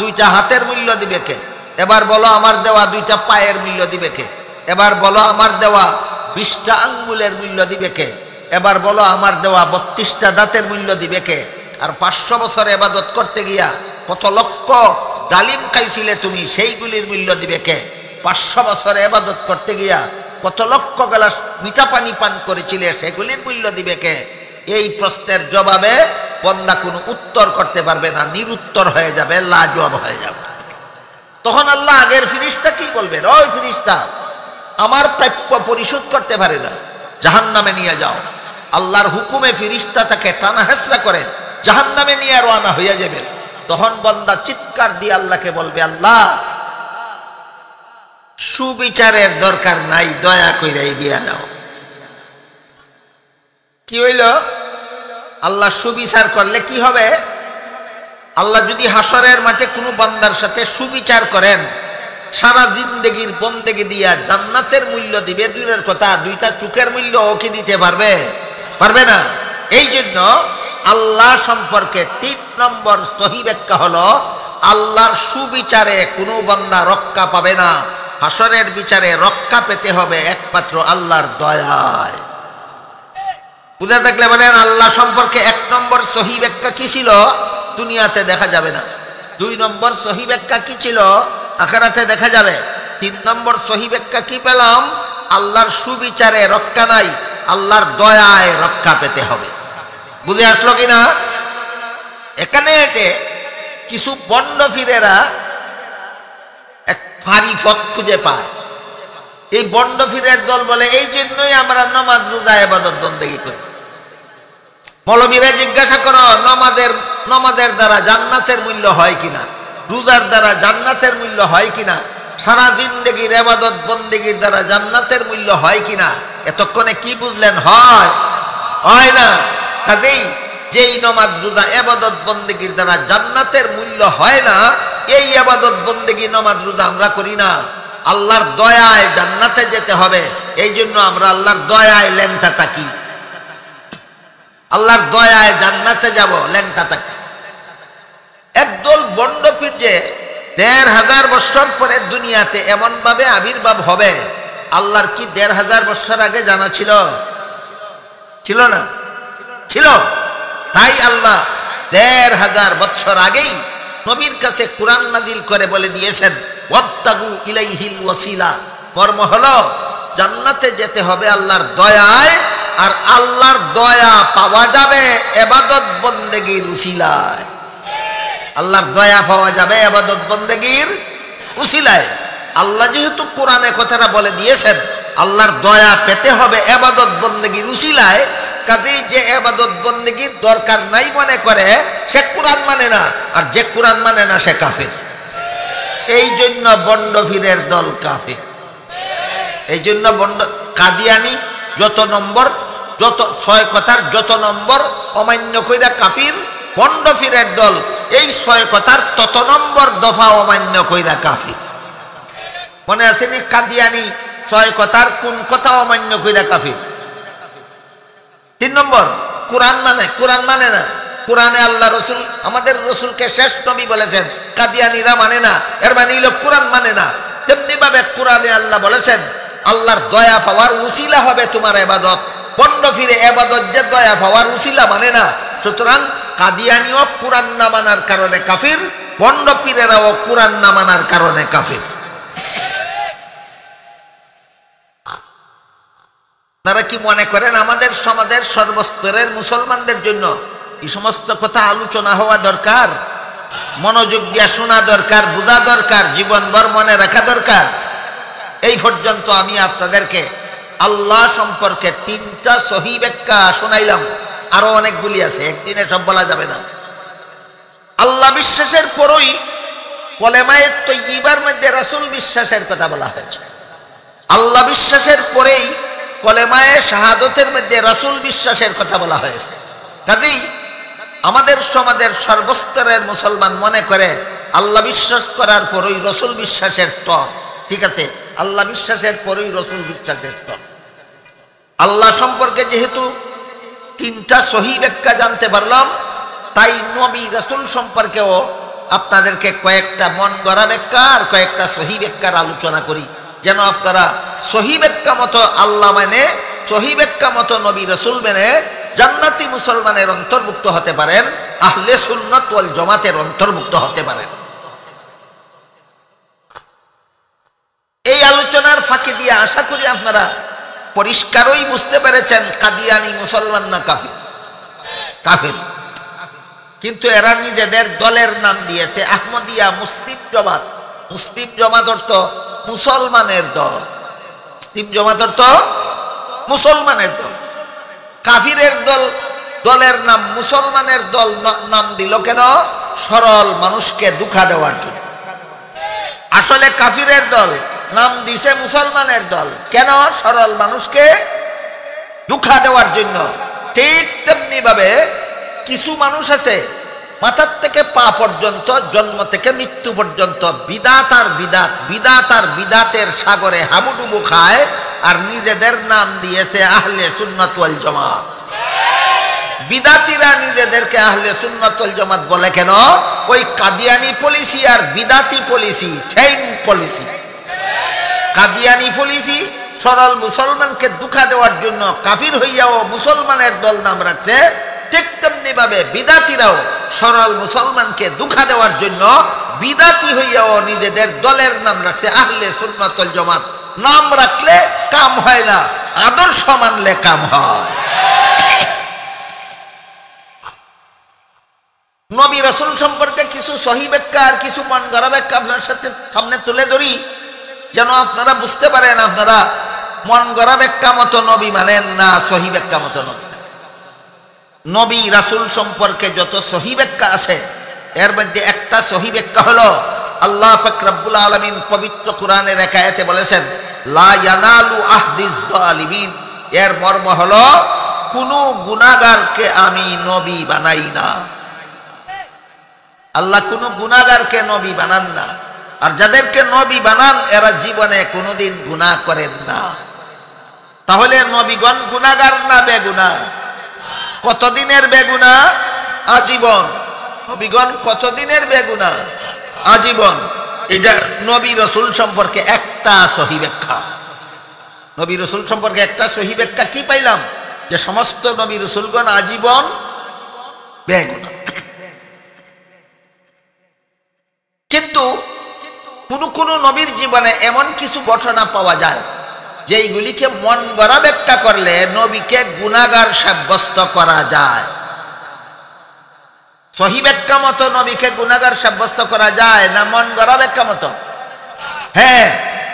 2টা হাতের মূল্য দিবে কে? এবার বলো, আমার দেওয়া 2টা পায়ের মূল্য দিবে কে? এবার বলো, আমার দেওয়া 20টা আঙ্গুলের মূল্য দিবে কে? এবার বলো, আমার দেওয়া 32টা দাঁতের মূল্য দিবে কে? আর 500 বছর ইবাদত করতে গিয়া কত লক্ষ ডালিম খাইছিলে তুমি, সেইগুলির মূল্য দিবে কে? 500 বছর ইবাদত করতে গিয়া কত লক্ষ গ্লাস মিঠা পানি পান করেছিলে, সেগুলির মূল্য দিবে কে? এই প্রশ্নের জবাবে বান্দা কোনো উত্তর করতে পারবে না, নিরুত্তর হয়ে যাবে, লাজবাব হয়ে যাবে। তখন আল্লাহ আগের ফেরেশতা কি বলবেন, ওই ফেরেশতা, আমার প্রাপ্য পরিশোধ করতে পারে না, জাহান্নামে নিয়ে যাও। আল্লাহর হুকুমে ফেরেশতা তাকে টানা হেঁচড়া করে জাহান্নামে নিয়ে রওনা হয়ে যাবে। তখন বান্দা চিৎকার দিয়ে আল্লাহকে বলবে, আল্লাহ, সুবিচারের দরকার নাই, দয়া কইরাই দিয়া দাও। কি হইল? আল্লাহ সুবিচার করলে কি হবে? আল্লাহ যদি হাশরের মাঠে কোনো বান্দার সাথে সুবিচার করেন, সারা জিন্দেগির বন্দেগী দিয়া জান্নাতের মূল্য দিবে দূরের কথা, 2টা চোখের মূল্য ও কি দিতে পারবে? পারবে না। এই জন্য আল্লাহ সম্পর্কে 3 নম্বর সহি ব্যাখ্যা হলো, আল্লাহর সুবিচারে কোনো বান্দা রক্ষা পাবে না, হাসরের বিচারে রক্ষা পেতে হবে একমাত্র আল্লাহর দয়ায়। বুঝে থাকলে বলেন আল্লাহ সম্পর্কে 1 নম্বর সহি ব্যাখ্যা কি ছিল? দুনিয়াতে দেখা যাবে না। 2 নম্বর সহি ব্যাখ্যা কি ছিল? আখিরাতে দেখা যাবে। 3 নম্বর সহি ব্যাখ্যা কি পেলাম? আল্লাহর সুবিচারে রক্ষা নাই, আল্লাহর দয়ায় রক্ষা পেতে হবে। বুঝে আসলো কিনা? এখানে এসে কিছু বন্ড ফিরেরা এক ফাঁড়ি পথ খুঁজে পায়। এই বন্ড ফিরের দল বলে এই জন্যই আমরা নামাজ রোজা ইবাদত বন্দেগী করি। মৌলবীরা জিজ্ঞাসা করো নামাজের দ্বারা জান্নাতের মূল্য হয় কিনা, রোজার দ্বারা জান্নাতের মূল্য হয় কিনা, সারা জিন্দেগীর ইবাদত বন্দেগীর দ্বারা জান্নাতের মূল্য হয় কিনা? এতক্ষণে কি বুঝলেন? হয় না। কাজেই যেই নামাজ রোজা ইবাদত বন্দেগীর দ্বারা জান্নাতের মূল্য হয় না, এই ইবাদত বন্দেগী নামাজ রোজা আমরা করি না। আল্লাহর দয়ায় জান্নাতে যেতে হবে, এই জন্য আমরা আল্লাহর দয়ায় ল্যাংটা থাকি। আল্লাহর দয়ায় জান্নাতে যাব, ল্যাংটা থাকি। একদল বন্ড পীর যে 1500 বছর পরে দুনিয়াতে এমন ভাবে আবির্ভাব হবে, আল্লাহর কি 1500 বছর আগে জানা ছিল? ছিল না? ছিল। তাই আল্লাহ 1500 বছর আগেই নবীর কাছে কুরআন নাজিল করে বলে দিয়েছেন ওয়াবতাগু ইলাইহিল ওয়াসিলা। মর্ম হলো জান্নাতে যেতে হবে আল্লাহর দয়ায়, আর আল্লাহর দয়া পাওয়া যাবে ইবাদত বন্দেগীর উসিলায়। আল্লাহর দয়া পাওয়া যাবে ইবাদত বন্দেগীর উসিলায়। আল্লাহ যেহেতু কোরআনে কথাটা বলে দিয়েছেন আল্লাহর দয়া পেতে হবে ইবাদত বন্দেগীর উসিলায়, কাজেই যে ইবাদত বন্দেগীর দরকার নাই মনে করে সে কোরআন মানে না, আর যে কোরআন মানে না সে কাফির। এই জন্য বন্ড ফিরের দল কাফির। এই জন্য কাদিয়ানি যত 6 কথার যত নম্বর অমান্য কইরা কাফির, বন্ড ফিরের দল এই 6 কথার তত নম্বর দফা অমান্য কইরা কাফির। মনে আছে নি? কাদিয়ানি 6 কথার কোন কথা অমান্য কইরা কাফির? 3 নম্বর কোরআন মানে না। কোরআনে আল্লাহ রসুল আমাদের রসুলকে শেষ নবী বলেছেন, কাদিয়ানিরা মানে না, এর মানে হলো কোরআন মানে না। তেমনি ভাবে কোরআনে আল্লাহ বলেছেন আল্লাহর দয়া পাওয়ার উসিলা হবে তোমার ইবাদত। বন্ড ফিরে ইবাদত যে দয়া পাওয়ার উসিলা মানে না, সুতরাং কাদিয়ানিও কোরআন না মানার কারণে কাফির, বন্ড পীরেরাও কোরআন না মানার কারণে কাফির। তারা কি মনে করেন আমাদের সমাজের সর্বস্তরের মুসলমানদের জন্য এই সমস্ত কথা আলোচনা হওয়া দরকার? মনোযোগ দিয়ে শোনা দরকার, বোঝা দরকার, জীবনভর মনে রাখা দরকার। এই পর্যন্ত আমি আপনাদেরকে আল্লাহ সম্পর্কে 3টা সহি ব্যাখ্যা শোনাইলাম, আরো অনেকগুলি আছে, একদিনে সব বলা যাবে না। আল্লাহ বিশ্বাসের পরই কলেমায়ে তয়্যিবার মধ্যে রাসূল বিশ্বাসের কথা বলা হয়েছে। আল্লাহ বিশ্বাসের পরেই কলেমায়ে শাহাদতের মধ্যে রাসূল বিশ্বাসের কথা বলা হয়েছে। কাজেই আমাদের সমাজের সর্বস্তরের মুসলমান মনে করে আল্লাহ বিশ্বাস করার পরই রাসূল বিশ্বাসের স্তর। ঠিক আছে, আল্লাহ বিশ্বাসের পরই রাসূল বিশ্বাসের স্তর। আল্লাহ সম্পর্কে যেহেতু 3টা সহি ব্যাখ্যা জানতে পারলাম, তাই নবী রাসূল সম্পর্কেও আপনাদেরকে কয়েকটা মন গড়া ব্যাখ্যা আর কয়েকটা সহি ব্যাখ্যার আলোচনা করি, যেন আপনারা সহি ব্যাখ্যা মতো আল্লাহ মানে, সহি ব্যাখ্যা মতো নবী রাসূল মেনে জান্নাতি মুসলমানের অন্তর্ভুক্ত হতে পারেন, আহলে সুন্নাত ওয়াল জামাতের অন্তর্ভুক্ত হতে পারেন। এই আলোচনার ফাঁকি দিয়ে আশা করি আপনারা পরিষ্কারই বুঝতে পেরেছেন কাদিয়ানি মুসলমান না কাফির? কাফির। কিন্তু এরা নিজেদের দলের নাম দিয়েছে আহমদিয়া মুসলিম জামাত। মুসলিম জামাত অর্থ মুসলমানের দল। মুসলিম জামাত অর্থ মুসলমানের দল। কাফিরের দলের নাম মুসলমানের দল নাম দিল কেন? সরল মানুষকে ধোঁকা দেওয়ার জন্য। আসলে কাফিরের দল নাম দিছে মুসলমানের দল কেন? সরল মানুষকে ধোঁকা দেওয়ার জন্য। ঠিক তেমনি ভাবে কিছু মানুষ আছে মাথার থেকে পা পর্যন্ত, জন্ম থেকে মৃত্যু পর্যন্ত বিদাত আর বিদাতের সাগরে হাবুডুবু খায়, আর নিজেদের নাম দিয়েছে আহলে সুন্নাত ওয়াল জামাত। বিদাতিরা নিজেদেরকে আহলে সুন্নাত ওয়াল জামাত বলে কেন? ওই কাদিয়ানি পলিসি আর বিদাতি পলিসি সেম পলিসি। কাদিয়ানি পুলিশি সরল মুসলমানকে দুঃখা দেওয়ার জন্য কাফির হইয়াও মুসলমানের দল নাম রাখছে, ঠিক তেমনি ভাবে বিদাতিরাও সরল মুসলমানকে দুঃখা দেওয়ার জন্য বিদাতি হইয়াও নিজেদের দলের নাম রাখছে আহলে সুন্নাত ওয়াল জামাত। নাম রাখলে কাম হয় না, আদর্শ মানলে কাম হয়। নবী রাসূল সম্পর্কে কিছু সহিহ ব্যাখ্যা আর কিছু মন গড়া ব্যাখ্যা আপনার সাথে সামনে তুলে ধরি, যেন আপনারা বুঝতে পারেন আপনারা মন গড়া ব্যাখ্যা মতো নবী মানেন না, সহিহ ব্যাখ্যা মতো নবী। নবী রাসূল সম্পর্কে যত সহিহ ব্যাখ্যা আছে এর মধ্যে একটা সহিহ ব্যাখ্যা হলো আল্লাহ পাক রব্বুল আলামিন পবিত্র কোরআনের এক আয়াতে বলেছেন লা ইয়ানালু আহদিজ জালিমিন। এর মর্ম হলো কোন গুনাহগারকে আমি নবী বানাই না। আল্লাহ কোন গুনাহগারকে নবী বানান না, আর যাদেরকে নবী বানান এরা জীবনে কোনোদিন গুনাহ করেন না। তাহলে নবীগণ গুনাহগার না বেগুনাহ? কতদিনের বেগুনাহ? আজীবন। নবীগণ কতদিনের বেগুনাহ? আজীবন। এটা নবী রাসূল সম্পর্কে একটা সহিহ ব্যাখ্যা। নবী রাসূল সম্পর্কে একটা সহিহ ব্যাখ্যা কি পাইলাম? যে সমস্ত নবী রাসূলগণ আজীবন বেগুনাহ। কিন্তু কোন কোন নবীর জীবনে এমন কিছু ঘটনা পাওয়া যায় যেইগুলিকে মন গড়া ব্যাখ্যা করলে নবীকে গুনাহগার সাব্যস্ত করা যায়। সহিহ ব্যাখ্যা মতো নবীকে গুনাহগার সাব্যস্ত করা যায় না মন গড়া ব্যাখ্যা মতো? হ্যাঁ,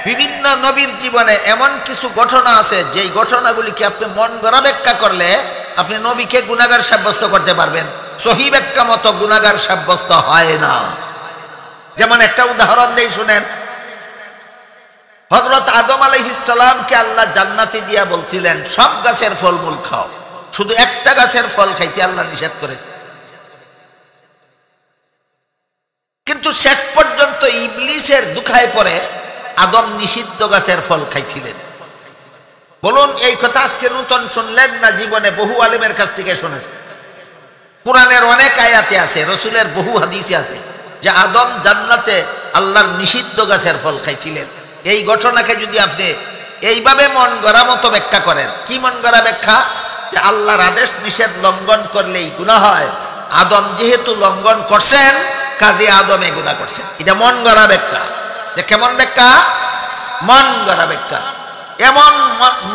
বিভিন্ন নবীর জীবনে এমন কিছু ঘটনা আছে যেই ঘটনাগুলিকে আপনি মন গড়া ব্যাখ্যা করলে আপনি নবীকে গুনাহগার সাব্যস্ত করতে পারবেন, সহিহ ব্যাখ্যা মতো গুনাহগার সাব্যস্ত হয় না। যেমন একটা উদাহরণ দেই শুনেন। হযরত আদম আলাইহিস সালামকে আল্লাহ জান্নাতে দিয়া বলছিলেন সব গাছের ফলমূল খাও, শুধু একটা গাছের ফল খাইতে আল্লাহ নিষেধ করেছে। কিন্তু শেষ পর্যন্ত ইবলিসের দুখায় পড়ে আদম নিষিদ্ধ গাছের ফল খাইছিলেন। বলুন, এই কথা আজকে নতুন শুনলেন না জীবনে বহু আলেমের কাছ থেকে শুনেছেন? কোরআনের অনেক আয়াতে আছে, রাসূলের বহু হাদিসে আছে যে আদম জান্নাতে আল্লাহর নিষিদ্ধ গাছের ফল খাইছিলেন। এই ঘটনাকে যদি আপনি এইভাবে মন গড়া মতো ব্যাখ্যা করেন, কি মন গড়া ব্যাখ্যা? যে আল্লাহর আদেশ নিষেধ লঙ্ঘন করলেই গুনাহ হয়, আদম যেহেতু লঙ্ঘন করছেন কাজে আদমে গুনাহ করছেন। এটা মন গড়া ব্যাখ্যা। যে কেমন ব্যাখ্যা? মন গড়া ব্যাখ্যা। এমন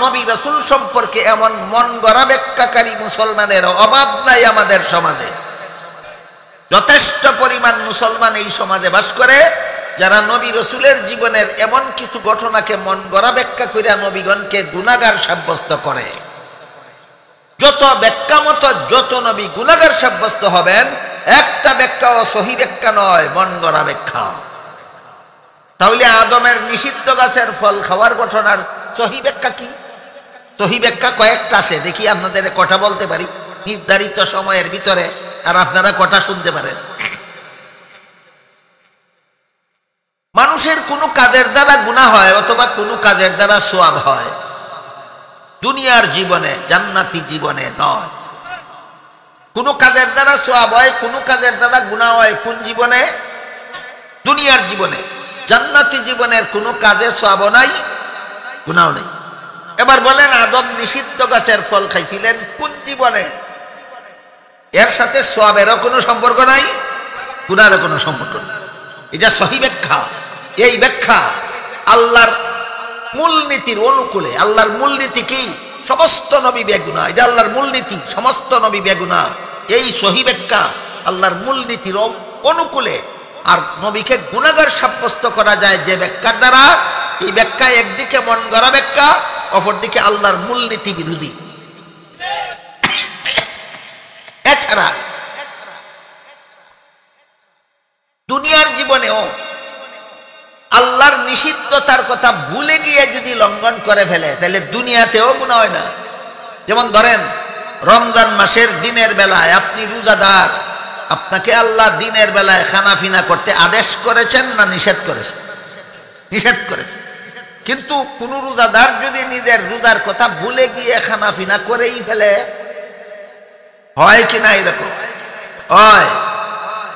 নবী রাসূল সম্পর্কে এমন মন গড়া ব্যাখ্যাকারী মুসলমানের অভাব নাই আমাদের সমাজে। যথেষ্ট পরিমাণ মুসলমান এই সমাজে বাস করে যারা নবী রাসূলের জীবনের এমন কিছু ঘটনাকে মন গড়া ব্যাখ্যা কইরা নবীগণকে গুনাহগার সাব্যস্ত করে। যত ব্যাখ্যা মতো যত নবী গুনাহগার সাব্যস্ত হবেন, একটা ব্যাখ্যা ও সহিহ ব্যাখ্যা নয়, মন গড়া ব্যাখ্যা। তাহলে আদমের নিষিদ্ধ গাছের ফল খাওয়ার ঘটনার সহিহ ব্যাখ্যা কি? সহিহ ব্যাখ্যা কয়েকটা আছে, দেখি আপনাদের কথা বলতে পারি নির্ধারিত সময়ের ভিতরে, আর আপনারা কথা শুনতে পারেন। মানুষের কোনো কাজের দ্বারা গুনাহ হয় অথবা কোনো কাজের দ্বারা সওয়াব হয়, দুনিয়ার জীবনে, জান্নাতি জীবনে নয়। কোনো কাজের দ্বারা সওয়াব হয়, কোনো কাজের দ্বারা গুনাহ হয়। কোন জীবনে? দুনিয়ার জীবনে। জান্নাতি জীবনের কোনো কাজে সওয়াব নাই, গুনাহ নেই। এবার বলেন, আদম নিষিদ্ধ গাছের ফল খাইছিলেন কোন জীবনে? এর সাথে সওয়াবেরও কোনো সম্পর্ক নাই, গুনাহেরও কোনো সম্পর্ক নেই। এটা সহিহ ব্যাখ্যা। এই ব্যাখ্যা আল্লাহর মূলনীতির অনুকূলে। আল্লাহর মূলনীতি কি? সমস্ত নবী বেগুনাহ। এটা আল্লাহর মূলনীতি, সমস্ত নবী বেগুনাহ। এই সহিহ ব্যাখ্যা আল্লাহর মূলনীতির অনুকূলে। আর নবীকে গুনাহগার সাব্যস্ত করা যায় যে ব্যাখ্যার দ্বারা, এই ব্যাখ্যা একদিকে মন গড়া ব্যাখ্যা, অপরদিকে আল্লাহর মূলনীতি বিরোধী। এছাড়া দুনিয়ার জীবনেও আল্লাহর নিষিদ্ধতার কথা ভুলে গিয়ে যদি লঙ্ঘন করে ফেলে তাহলে দুনিয়াতেও গুনাহ হয় না। যেমন ধরেন, রমজান মাসের দিনের বেলায় আপনি রোজাদার, আপনাকে আল্লাহ দিনের বেলায় খানাফিনা করতে আদেশ করেছেন না নিষেধ করেছেন? নিষেধ করেছেন। কিন্তু কোন রোজাদার যদি নিজের রোজার কথা ভুলে গিয়ে খানাফিনা করেই ফেলে, হয় কি না? এরকম হয়।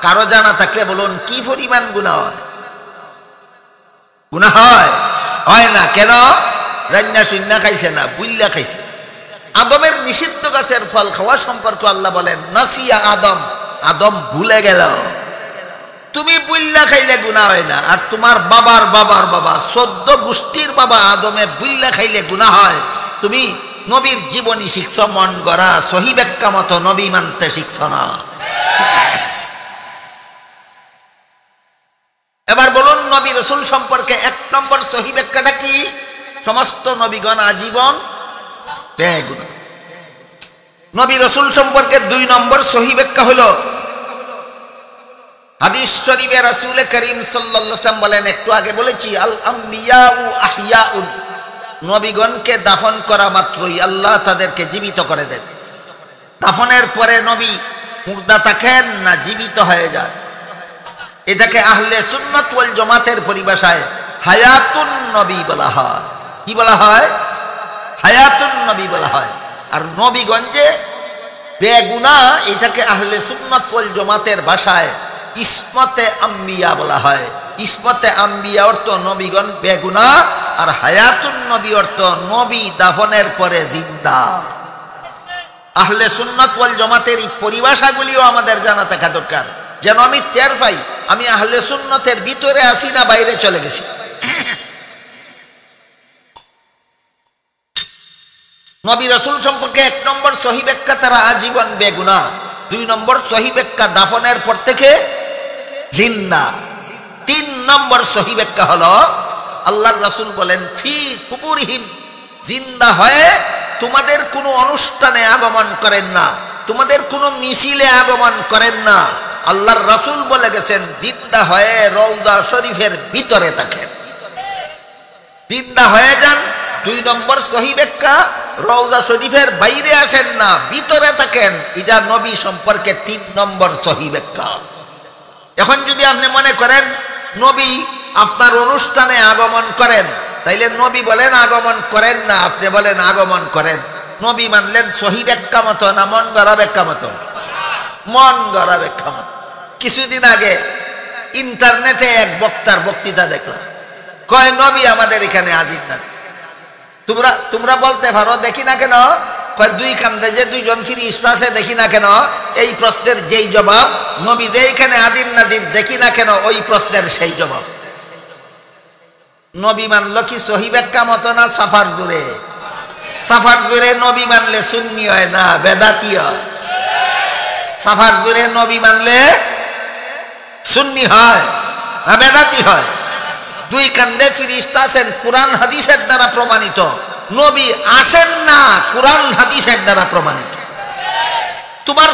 কারো জানা থাকলে বলুন কি পরিমাণ গুনাহ হয়? গুনাহ হয়। হয় না। কেন? রান্না শুন্না খাইছে না, বুল্লা খাইছে। আদমের নিষিদ্ধ গাছের ফল খাওয়া সম্পর্কে আল্লাহ বলেন নাসিয়া আদম, আদম ভুলে গেল। তুমি বুল্লা খাইলে গুনাহ হয় না, আর তোমার বাবার বাবার বাবা 14 গোষ্ঠীর বাবা আদমে বুল্লা খাইলে গুনাহ হয়। তুমি নবীর জীবনী শিখছ মন গড়া সহি ব্যাখ্যা মতো, নবী মানতে শিখছ না। এবার বলুন নবী রাসূল সম্পর্কে 1 নম্বর সহি ব্যাখ্যাটা কি? সমস্ত নবীগণ আজীবন বেগুনাহ। নবী রাসূল সম্পর্কে 2 নম্বর সহি ব্যাখ্যা হলো হাদিস শরীফে রাসূল করিম সাল্লাল্লাহু আলাইহি ওয়াসাল্লাম বলেন, একটু আগে বলেছি আল আম্বিয়াউ আহইয়াউন, নবীগণকে দাফন করা মাত্রই আল্লাহ তাদেরকে জীবিত করে দেন। দাফনের পরে নবী মুর্দা থাকেন না জীবিত হয়ে যান। এটাকে আহলে সুন্নাত ওয়াল জামাতের পরিভাষায় হায়াতুন নবী বলা হয়। কি বলা হয়? হায়াতুন নবী বলা হয়। আর নবীগঞ্জে বেগুনাহ, এটাকে আহলে সুন্নাত ওয়াল জামাতের ভাষায় ইসমতে আম্বিয়া বলা হয়। ইসমতে আম্বিয়া অর্থ নবীগণ বেগুনাহ, আর হায়াতুন নবী অর্থ নবী দাফনের পরে জিন্দা। আহলে সুন্নাত ওয়াল জামাতের এই পরিভাষাগুলিও আমাদের জানা থাকা দরকার, যেন আমি টের পাই আমি আহলে সুন্নাতের ভিতরে আসি না বাইরে চলে গেছি। নবী রাসূল সম্পর্কে 1 নম্বর সহি ব্যাখ্যা তারা আজীবন বেগুনাহ। 2 নম্বর সহি ব্যাখ্যা দাফনের পর থেকে জিন্দা। 3 নম্বর সহি ব্যাখ্যা হলো আল্লাহর রাসূল বলেন ফি কুবুরিহিম, জিন্দা হয়ে তোমাদের কোনো অনুষ্ঠানে আগমন করেন না, তোমাদের কোনো মিছিলে আগমন করেন না। আল্লাহর রাসূল বলে গেছেন জিন্দা হয়ে রওজা শরীফের ভিতরে থাকেন। জিন্দা হয়ে যান 2 নম্বর সহি ব্যাখ্যা, রওজা শরীফের বাইরে আসেন না, ভিতরে থাকেন। এটা নবী সম্পর্কে 3 নম্বর সহি ব্যাখ্যা। এখন যদি আপনি মনে করেন নবী আপনার অনুষ্ঠানে আগমন করেন, তাইলে নবী বলেন আগমন করেন না, আপনি বলেন আগমন করেন। নবী মানলেন সহি ব্যাখ্যা মতো না মন গড়া ব্যাখ্যা মতো? মন গড়া ব্যাখ্যা মতো। কিছুদিন আগে ইন্টারনেটে এক বক্তার বক্তৃতা দেখলাম, কয় নবী আমাদের এখানে হাজির না। তোমরা বলতে পারো দেখি না কেন? কয় 2 কান্দে যে 2 জন ফেরেশতা আছে দেখি না কেন? এই প্রশ্নের যেই জবাব, নবী যে এখানে হাজির নাজির দেখি না কেন, ওই প্রশ্নের সেই জবাব। নবী মানলো কি সহি ব্যাখ্যা মতো না সাফার দূরে? সাফার দূরে নবী মানলে সুন্নি হয় না বেদাতি হয়। সাফার দূরে নবী মানলে সুন্নি হয় না বেদাতি হয়। 2 কান্দে ফেরেশতা আছেন কুরআন হাদিসের দ্বারা প্রমাণিত, নবী আসেন না কুরআন হাদিসের দ্বারা প্রমাণিত। তোমার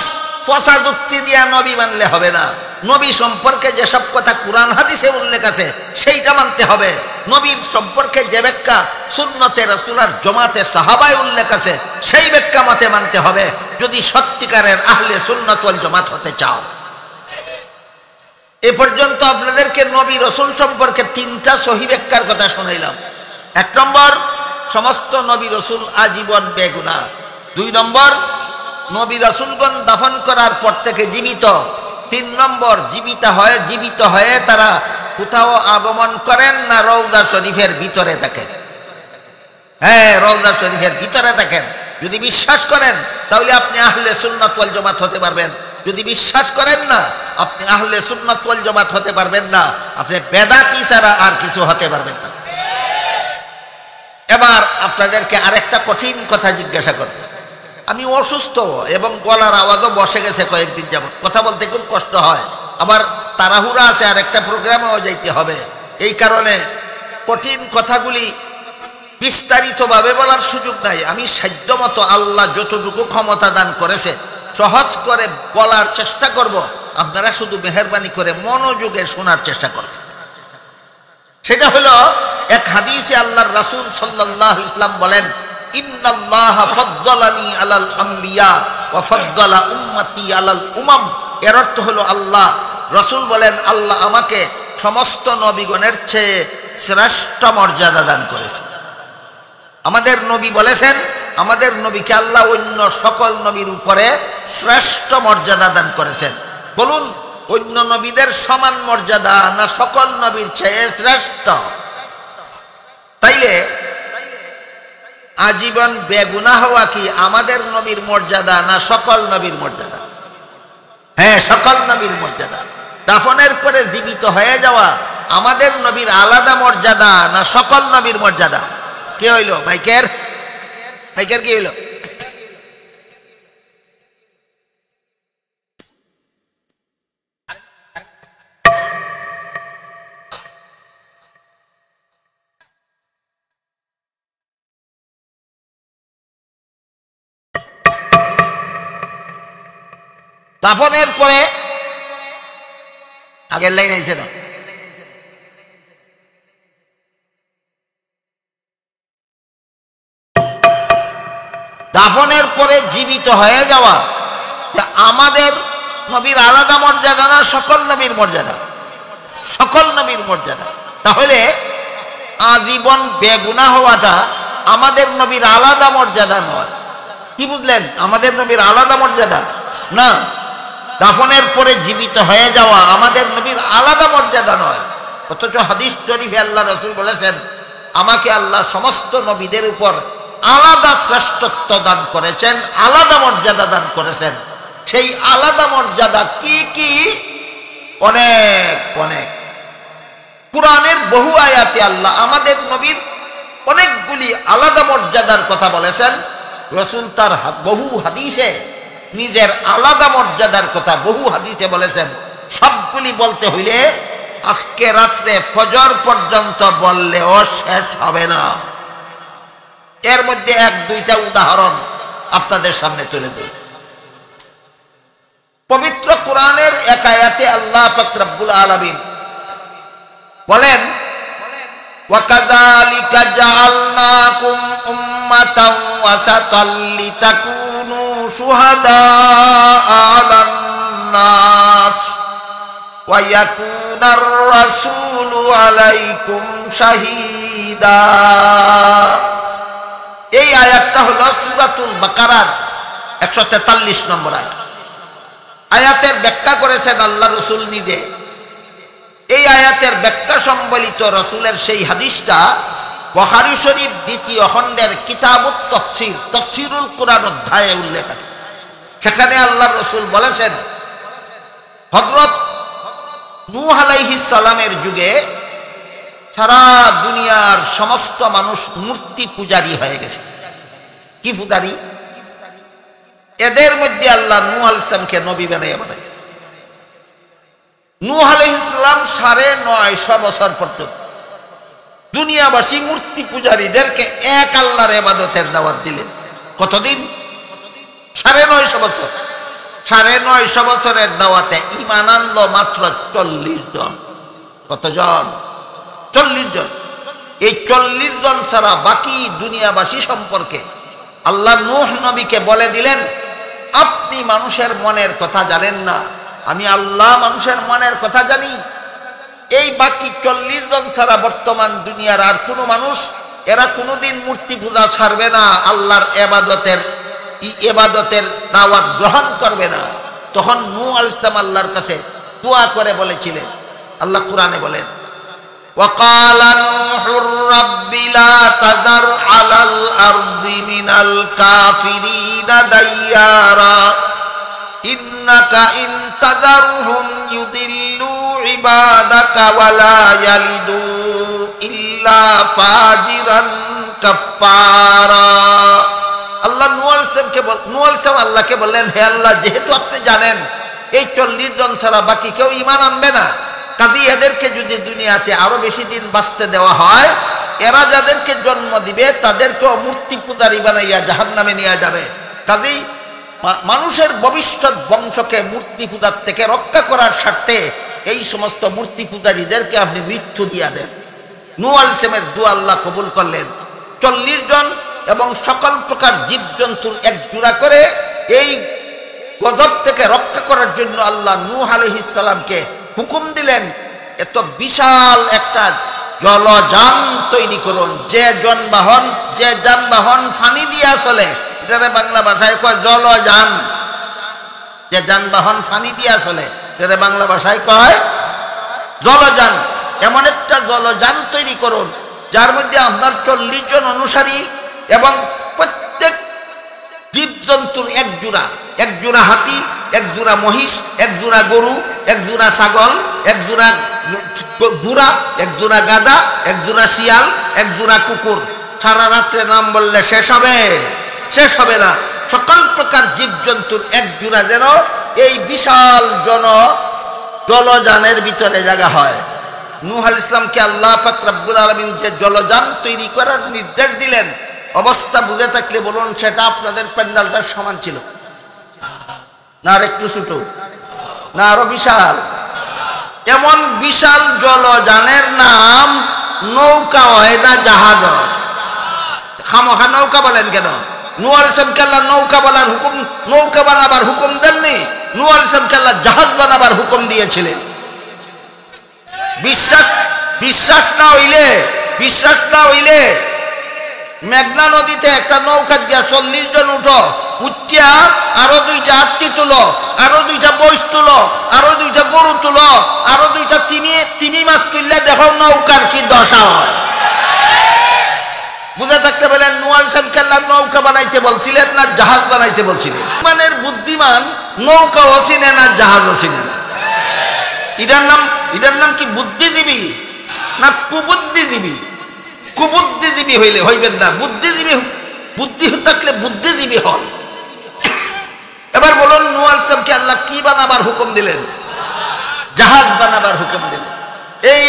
পচা যুক্তি দিয়া নবী মানলে হবে না। নবী সম্পর্কে যেসব কথা কুরআন হাদিসে উল্লেখ আছে সেইটা মানতে হবে। নবীর সম্পর্কে যে ব্যাখ্যা সুন্নতে রাসূলের জামাতে সাহাবায় উল্লেখ আছে সেই ব্যাখ্যা মতে মানতে হবে, যদি সত্যিকারের আহলে সুন্নাত ওয়াল জামাত হতে চাও। এ পর্যন্ত আপনাদেরকে নবী রাসূল সম্পর্কে 3টা সহি ব্যাখ্যার কথা শুনাইলাম। 1 নম্বর, সমস্ত নবী রাসূল আজীবন বেগুনাহ। 2 নম্বর, নবী রাসূলগণ দাফন করার পর থেকে জীবিত। 3 নম্বর, জীবিত হয়ে তারা কোথাও আগমন করেন না, রওজা শরীফের ভিতরে থাকেন। হ্যাঁ, রওজা শরীফের ভিতরে থাকেন। যদি বিশ্বাস করেন তাহলে আপনি আহলে সুন্নাত ওয়াল জামাত হতে পারবেন। যদি বিশ্বাস করেন না, আপনি আহলে সুন্নাত ওয়াল জামাত হতে পারবেন না। আপনি বেদাতি ছাড়া আর কিছু হতে পারবেন না। এবার আপনাদেরকে আরেকটা কঠিন কথা জিজ্ঞাসা করব। আমি অসুস্থ এবং গলার আওয়াজও বসে গেছে কয়েকদিন যাবত, কথা বলতে খুব কষ্ট হয়। আবার তাড়াহুড়া আছে, আরেকটা প্রোগ্রামেও যাইতে হবে। এই কারণে কঠিন কথাগুলি বিস্তারিতভাবে বলার সুযোগ নাই। আমি সাধ্যমতো আল্লাহ যতটুকু ক্ষমতা দান করেছে সহজ করে বলার চেষ্টা করব। আপনারা শুধু মেহেরবানি করে মনোযোগে শোনার চেষ্টা করবেন। সেটা হলো এক হাদিসে আল্লাহর রাসূল সাল্লাল্লাহু আলাইহি ওয়াসাল্লাম বলেন, ইন্নাল্লাহা ফাদ্দালানি আলাল আম্বিয়া ওয়া ফাদ্দালা উম্মতি আলাল উমাম। এর অর্থ হলো আল্লাহ, রাসূল বলেন আল্লাহ আমাকে সমস্ত নবীগণের চেয়ে শ্রেষ্ঠ মর্যাদা দান করেছেন। আমাদের নবী বলেছেন, আমাদের নবীকে আল্লাহ অন্য সকল নবীর উপরে শ্রেষ্ঠ মর্যাদা দান করেছেন। বলুন, অন্য নবীদের সমান মর্যাদা না সকল নবীর চেয়ে শ্রেষ্ঠ? তাই তাইলে আজীবন বেগুনাহ হওয়া কি আমাদের নবীর মর্যাদা না সকল নবীর মর্যাদা? হ্যাঁ, সকল নবীর মর্যাদা। দাফনের পরে জীবিত হয়ে যাওয়া আমাদের নবীর আলাদা মর্যাদা না সকল নবীর মর্যাদা? কে হইল মাইকের কি হইল? দাফনের পরে আগের লাইন আইছে না, দাফনের পরে জীবিত হয়ে যাওয়া আমাদের নবীর আলাদা মর্যাদা না সকল নবীর মর্যাদা? সকল নবীর মর্যাদা। তাহলে আজীবন বেগুনাহ হওয়াটা আমাদের নবীর আলাদা মর্যাদা নয়। কি বুঝলেন? আমাদের নবীর আলাদা মর্যাদা না। দাফনের পরে জীবিত হয়ে যাওয়া আমাদের নবীর আলাদা মর্যাদা নয়। অথচ হাদিস শরীফে আল্লাহ রাসূল বলেছেন, আমাকে আল্লাহ সমস্ত নবীদের উপর আলাদা শ্রেষ্ঠত্ব দান করেছেন, আলাদা মর্যাদা দান করেছেন। সেই আলাদা মর্যাদা কি কি? অনেক অনেক। কুরআনের বহু আয়াতে আল্লাহ আমাদের নবীর অনেকগুলি আলাদা মর্যাদার কথা বলেছেন। রাসূল তার বহু হাদিসে নিজের আলাদা মর্যাদার কথা বহু হাদিসে বলেছেন। সবগুলি বলতে হইলে আজকে রাত্রে ফজর পর্যন্ত বললেও শেষ হবে না। এর মধ্যে এক দুইটা উদাহরণ আপনাদের সামনে তুলে দিই। পবিত্র কোরআনের এক আয়াতে আল্লাহ পাক রব্বুল আলামিন বলেন, ওয়াকাযালিকা জাআলনাকুম উম্মাতাও ওয়াসাতাল লিতাকুনু শুহাদাআ আলান নাস ওয়া ইয়াকুনার রাসূলু আলাইকুম শাহীদা। এই আয়াতটা হলো সূরাতুল বাকারার 143 নম্বর আয়াত। আয়াতের ব্যাখ্যা করেছেন আল্লাহ রাসূল নিজে। এই আয়াতের ব্যাখ্যা সম্বলিত রাসূলের সেই হাদিসটা বুখারী শরীফ দ্বিতীয় খণ্ডের কিতাবুত তাফসীর, তাফসীরুল কুরআন অধ্যায়ে উল্লেখ আছে। সেখানে আল্লাহ রাসূল বলেছেন, হযরত নূহ আলাইহিস সালামের যুগে সারা দুনিয়ার সমস্ত মানুষ মূর্তি পূজারী হয়ে গেছে। কি পূজারী? এদের মধ্যে আল্লাহ নূহ আলাইহিস সালামকে নবী বানিয়ে পাঠাইছে। নূহ আলাইহিস সালাম 950 বছর পর্যন্ত দুনিয়াবাসী মূর্তি পূজারীদেরকে এক আল্লাহর ইবাদতের দাওয়াত দিলেন। কতদিন? 950 বছর। 950 বছরের দাওয়াতে ঈমান আনলো মাত্র 40 জন। কতজন? 40 জন। এই 40 জন ছাড়া বাকি দুনিয়াবাসী সম্পর্কে আল্লাহ নূহ নবীকে বলে দিলেন, আপনি মানুষের মনের কথা জানেন না, আমি আল্লাহ মানুষের মনের কথা জানি। এই বাকি 40 জন ছাড়া বর্তমান দুনিয়ার আর কোনো মানুষ এরা কোনোদিন মূর্তি পূজা ছাড়বে না, আল্লাহর ইবাদতের দাওয়াত গ্রহণ করবে না। তখন নূহ আলাইহিস সালাম আল্লাহর কাছে দোয়া করে বলেছিলেন। আল্লাহ কুরআনে বলেন, وقال نوح رب لا تذر على الأرض من الكافرين ديارا إنك إن تذرهم يضلوا عبادك ولا يلدوا إلا فاجرا كفارا। আল্লাহ নূহ আলাইহিস সালাম আল্লাহকে বললেন, হে আল্লাহ, যেহেতু আপনি জানেন এই 40 জন ছাড়া বাকি কেউ ঈমান আনবে না, কাজী এদেরকে যদি দুনিয়াতে আরো বেশি দিন বাঁচতে দেওয়া হয়, এরা যাদেরকে জন্ম দিবে তাদেরকেও মূর্তি পূজারী বানাইয়া জাহান্নামে নিয়ে যাবে। কাজী মানুষের ভবিষ্যৎ বংশকে মূর্তি পূজার থেকে রক্ষা করার স্বার্থে এই সমস্ত মূর্তি পূজারীদেরকে আপনি মৃত্যু দিয়া দেন। নূহ আলাইহিস সালামের দোয়া আল্লাহ কবুল করলেন। 40 জন এবং সকল প্রকার জীবজন্তুর এক জোড়া করে এই গজব থেকে রক্ষা করার জন্য আল্লাহ নূহ আলাইহিস সালামকে হুকুম দিলেন, এত বিশাল একটা জলযান তৈরি করুন। যে যানবাহন পানি দিয়া চলে, এটারে বাংলা ভাষায় কয় জলযান। যে যানবাহন পানি দিয়া চলে, এটারে বাংলা ভাষায় কয় জলযান। এমন একটা জলযান তৈরি করুন যার মধ্যে আপনার 40 জন অনুসারী এবং প্রত্যেক জীবজন্তুর এক জোড়া হাতি, এক জোড়া মহিষ, এক জোড়া গরু, এক জোড়া ছাগল, এক জোড়া ঘোড়া, এক জোড়া গাধা, এক জোড়া শিয়াল, এক জোড়া কুকুর। সারা রাত্রে নাম বললে শেষ হবে না। সকল প্রকার জীবজন্তুর এক জোড়া যেন এই বিশাল জলযানের ভিতরে জায়গা হয়। নূহ আলাইহিস সালামকে আল্লাহ পাক রব্বুল আলামিন যে জলযান তৈরি করার নির্দেশ দিলেন, অবস্থা বুঝে থাকলে বলুন সেটা আপনাদের প্যান্ডেলটার সমান ছিল না আর একটু ছোট, না আরো বিশাল? এমন বিশাল জলযানের নাম নৌকা হয় না জাহাজ? খামোখা নৌকা বলেন কেন? নূহ আলাইহিস সালামকে আল্লাহ নৌকা বানাবার হুকুম দেননি, নূহ আলাইহিস সালামকে আল্লাহ জাহাজ বানাবার হুকুম দিয়েছিলেন। বিশ্বাস না হইলে মেঘনা নদীতে একটা নৌকা দিয়া 40 জন উঠো, উঠিয়া আরো 2টা আত্মী তুলো, আরো 2টা বৈশ তুলো, আরো 2টা গরু তুলো, আরো 2টা তিমি মাছ তুললে দেখো নৌকার কি দশা হয়। বুঝে থাকতে বলেন নূহ আলাইহিস সালামকে আল্লাহ নৌকা বানাইতে বলছিলেন না জাহাজ বানাইতে বলছিলেন? মানের বুদ্ধিমান নৌকাও চিনে না, জাহাজও চিনে না। এটার নাম কি বুদ্ধিজীবী না কুবুদ্ধিজীবী? কুবুদ্ধিজীবী হইবেন না, বুদ্ধি থাকলে বুদ্ধিজীবী হন। এবার বলুন নূহ আলাইহিস সালামকে আল্লাহ কি বানাবার হুকুম দিলেন? জাহাজ বানাবার হুকুম দিলেন। এই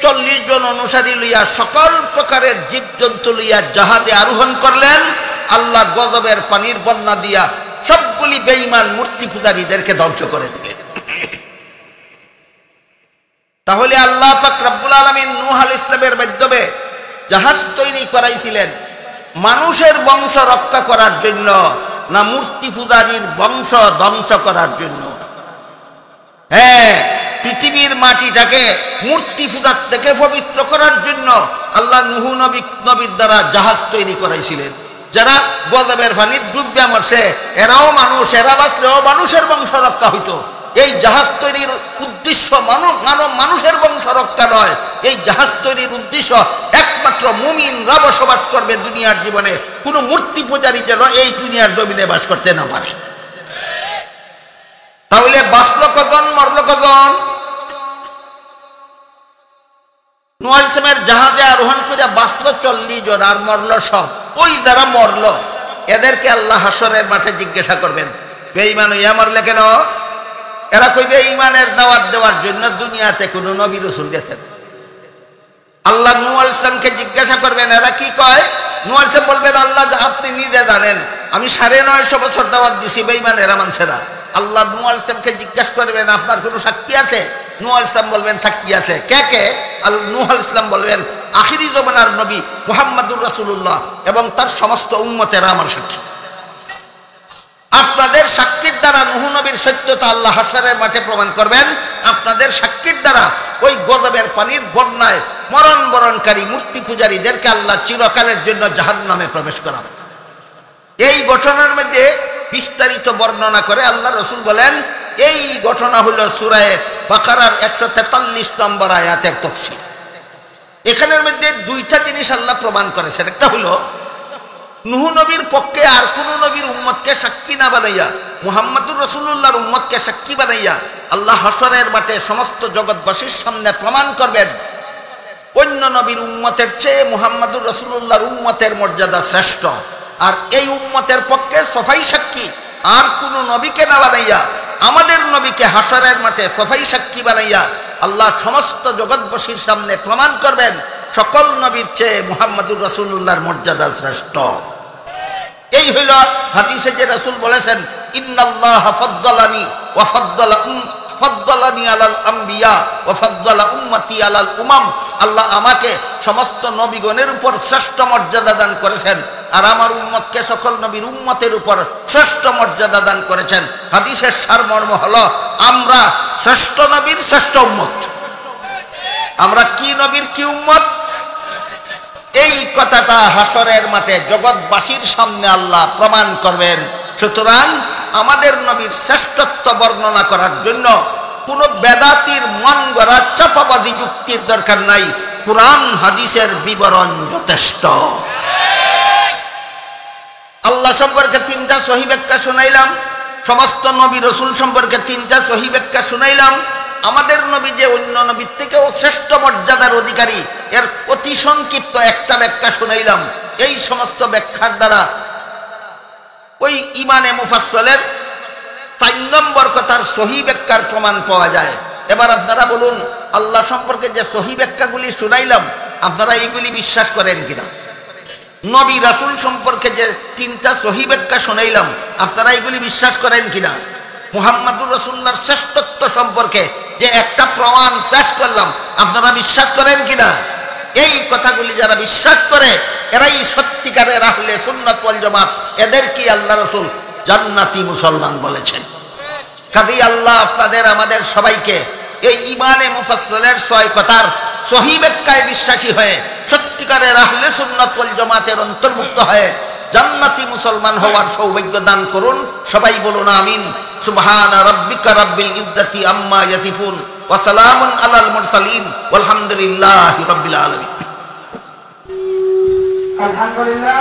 40 জন অনুসারী লইয়া সকল প্রকারের জীবজন্তু লইয়া জাহাজে আরোহণ করলেন। আল্লাহ গজবের পানির বন্যা দিয়া সবগুলি বেঈমান মূর্তি পূজারীদেরকে ধ্বংস করে দিলেন। তাহলে আল্লাহ পাক রব্বুল আলামিন নূহ আলাইহিস সালামের মাধ্যমে জাহাজ তৈরি করাইছিলেন মানুষের বংশ রক্ষা করার জন্য না মূর্তি পূজারীর বংশ ধ্বংস করার জন্য? হ্যাঁ, পৃথিবীর মাটিটাকে মূর্তি পূজার থেকে পবিত্র করার জন্য আল্লাহ নূহ নবীর দ্বারা জাহাজ তৈরি করাইছিলেন। যারা গজবের পানির ডুববে মরছে এরাও মানুষ, এরা বাঁচলেও মানুষের বংশ রক্ষা হইতো। এই জাহাজ তৈরির উদ্দেশ্য মানুষের বংশ রক্ষা নয়, এই জাহাজ তৈরির উদ্দেশ্য একমাত্র মুমিনরা বসবাস করবে দুনিয়ার জীবনে, কোনো মূর্তি পূজারী যেন এই দুনিয়ার জমিনে বাস করতে না পারে। তাহলে বাঁচলো কজন, মরলো কজন? নূহ আলাইহিস সালামের জাহাজে আরোহণ করে বাঁচলো 40 জন আর মরলো সব। ওই যারা মরলো এদেরকে আল্লাহ হাসরের মাঠে জিজ্ঞাসা করবেন, বেঈমান হইয়া মরলে কেন? এরা কইবে ঈমানের দাওয়াত দেওয়ার জন্য দুনিয়াতে কোন নবী রাসূল গেছেন। আল্লাহ নূহ আলাইহিস সালামকে জিজ্ঞাসা করবেন, এরা কি কয়? নূহ আলাইহিস সালাম বলবেন, আল্লাহ আপনি নিজে জানেন, আমি 950 বছর দাওয়াত দিছি, বেঈমান এরা মানছে না। আল্লাহ নূহ আলাইহিস সালামকে জিজ্ঞাসা করবেন, আপনার কোনো সাক্ষী আছে? নূহ আলাইহিস সালাম বলবেন, সাক্ষী আছে। কে? নূহ আলাইহিস সালাম বলবেন, আখিরি জমানার নবী মুহাম্মদুর রাসূলুল্লাহ এবং তার সমস্ত উম্মতেরা আমার সাক্ষী। আপনাদের সাক্ষীর দ্বারা নূহ নবীর সত্যতা আল্লাহ হাসরের মাঠে প্রমাণ করবেন। আপনাদের সাক্ষীর দ্বারা ওই গজবের পানির বন্যায় মরণবরণকারী মূর্তি পূজারীদেরকে আল্লাহ চিরকালের জন্য জাহান্নামে প্রবেশ করাবেন। এই ঘটনার মধ্যে বিস্তারিত বর্ণনা করে আল্লাহ রাসূল বলেন, এই ঘটনা হলো সূরা বাকারার 143 নম্বর আয়াতের তাফসীর। এখানের মধ্যে 2টা জিনিস আল্লাহ প্রমাণ করেছেন। একটা হলো নূহ নবীর পক্ষে আর কোন নবীর উম্মতকে সাক্ষী না বানাইয়া মুহাম্মদুর রাসূলুল্লাহর উম্মতকে সাক্ষী বানাইয়া আল্লাহ হাসরের মাঠে সমস্ত জগৎবাসীর সামনে প্রমাণ করবেন অন্য নবীর উম্মতের চেয়ে মুহাম্মদুর রাসূলুল্লাহর উম্মতের মর্যাদা শ্রেষ্ঠ। আর এই উম্মতের পক্ষে সফাই সাক্ষী আর কোন নবীকে না বানাইয়া আমাদের নবীকে হাসরের মাঠে সফাই সাক্ষী বানাইয়া আল্লাহ সমস্ত জগৎবাসীর সামনে প্রমাণ করবেন সকল নবীর চেয়ে মুহাম্মদুর রাসূলুল্লাহর মর্যাদা শ্রেষ্ঠ। এই হইল হাদিসে যে রাসূল বলেছেন, ইন্নাল্লাহা ফাদ্দালানি ওয়া ফাদ্দালানি আলাল আম্বিয়া ওয়া ফাদ্দালা উম্মতি আলাল উমাম। আল্লাহ আমাকে সমস্ত নবীগণের উপর শ্রেষ্ঠ মর্যাদা দান করেছেন আর আমার উম্মতকে সকল নবীর উম্মতের উপর শ্রেষ্ঠ মর্যাদা দান করেছেন। হাদিসের সারমর্ম হলো আমরা শ্রেষ্ঠ নবীর শ্রেষ্ঠ উম্মত। আমরা কি নবীর কি উম্মত? এই কথাটা হাসরের মাঠে জগৎবাসীর সামনে আল্লাহ প্রমাণ করবেন। সুতরাং আমাদের নবীর শ্রেষ্ঠত্ব বর্ণনা করার জন্য কোনো বেদাতির মন গড়া চাপাবাদী যুক্তির দরকার নাই, কুরআন হাদিসের বিবরণ যথেষ্ট। আল্লাহ সম্পর্কে 3টা সহিহ ব্যাখ্যা শুনাইলাম, সমস্ত নবী রাসূল সম্পর্কে 3টা সহিহ ব্যাখ্যা শুনাইলাম। আমাদের নবী যে অন্য নবীর থেকেও শ্রেষ্ঠ মর্যাদার অধিকারী, এর অতি সংক্ষিপ্ত একটা ব্যাখ্যা শুনাইলাম। এই সমস্ত ব্যাখ্যার দ্বারা ওই ইমানে মুফাসসলের 4 নম্বর কথার সহিহ ব্যাখ্যার প্রমাণ পাওয়া যায়। এবার আপনারা বলুন, আল্লাহ সম্পর্কে যে সহিহ ব্যাখ্যাগুলি শুনাইলাম, আপনারা এইগুলি বিশ্বাস করেন কিনা? নবী রাসূল সম্পর্কে যে 3টা সহিহ ব্যাখ্যা শুনাইলাম, আপনারা এইগুলি বিশ্বাস করেন কিনা? মুহাম্মাদুর রাসূলুল্লাহর শ্রেষ্ঠত্ব সম্পর্কে যে একটা প্রমাণ পেশ করলাম, আপনারা বিশ্বাস করেন কিনা? এই কথাগুলি যারা বিশ্বাস করে এরাই সত্যিকারের আহলে সুন্নাত ওয়াল জামাত। এদেরকে আল্লাহ রাসূল জান্নাতি মুসলমান বলেছেন। কাজেই আল্লাহ আপনাদের আমাদের সবাইকে এই ইমানে মুফাসসলের 6 কথার সহিহ ব্যাখ্যায় বিশ্বাসী হয়ে সত্যিকারের আহলে সুন্নাত ওয়াল জামাতের অন্তর্ভুক্ত হয়ে জান্নাতি মুসলমান হওয়ার সৌভাগ্য দান করুন। সবাই বলুন আমিন। সুবহানা রাব্বিকা রাব্বিল ইজ্জাতি আম্মা ইয়াসিফুন ওয়া সালামুন আলাল মুরসালিন ওয়ালহামদুলিল্লাহি রাব্বিল আলামিন। আলহামদুলিল্লাহ।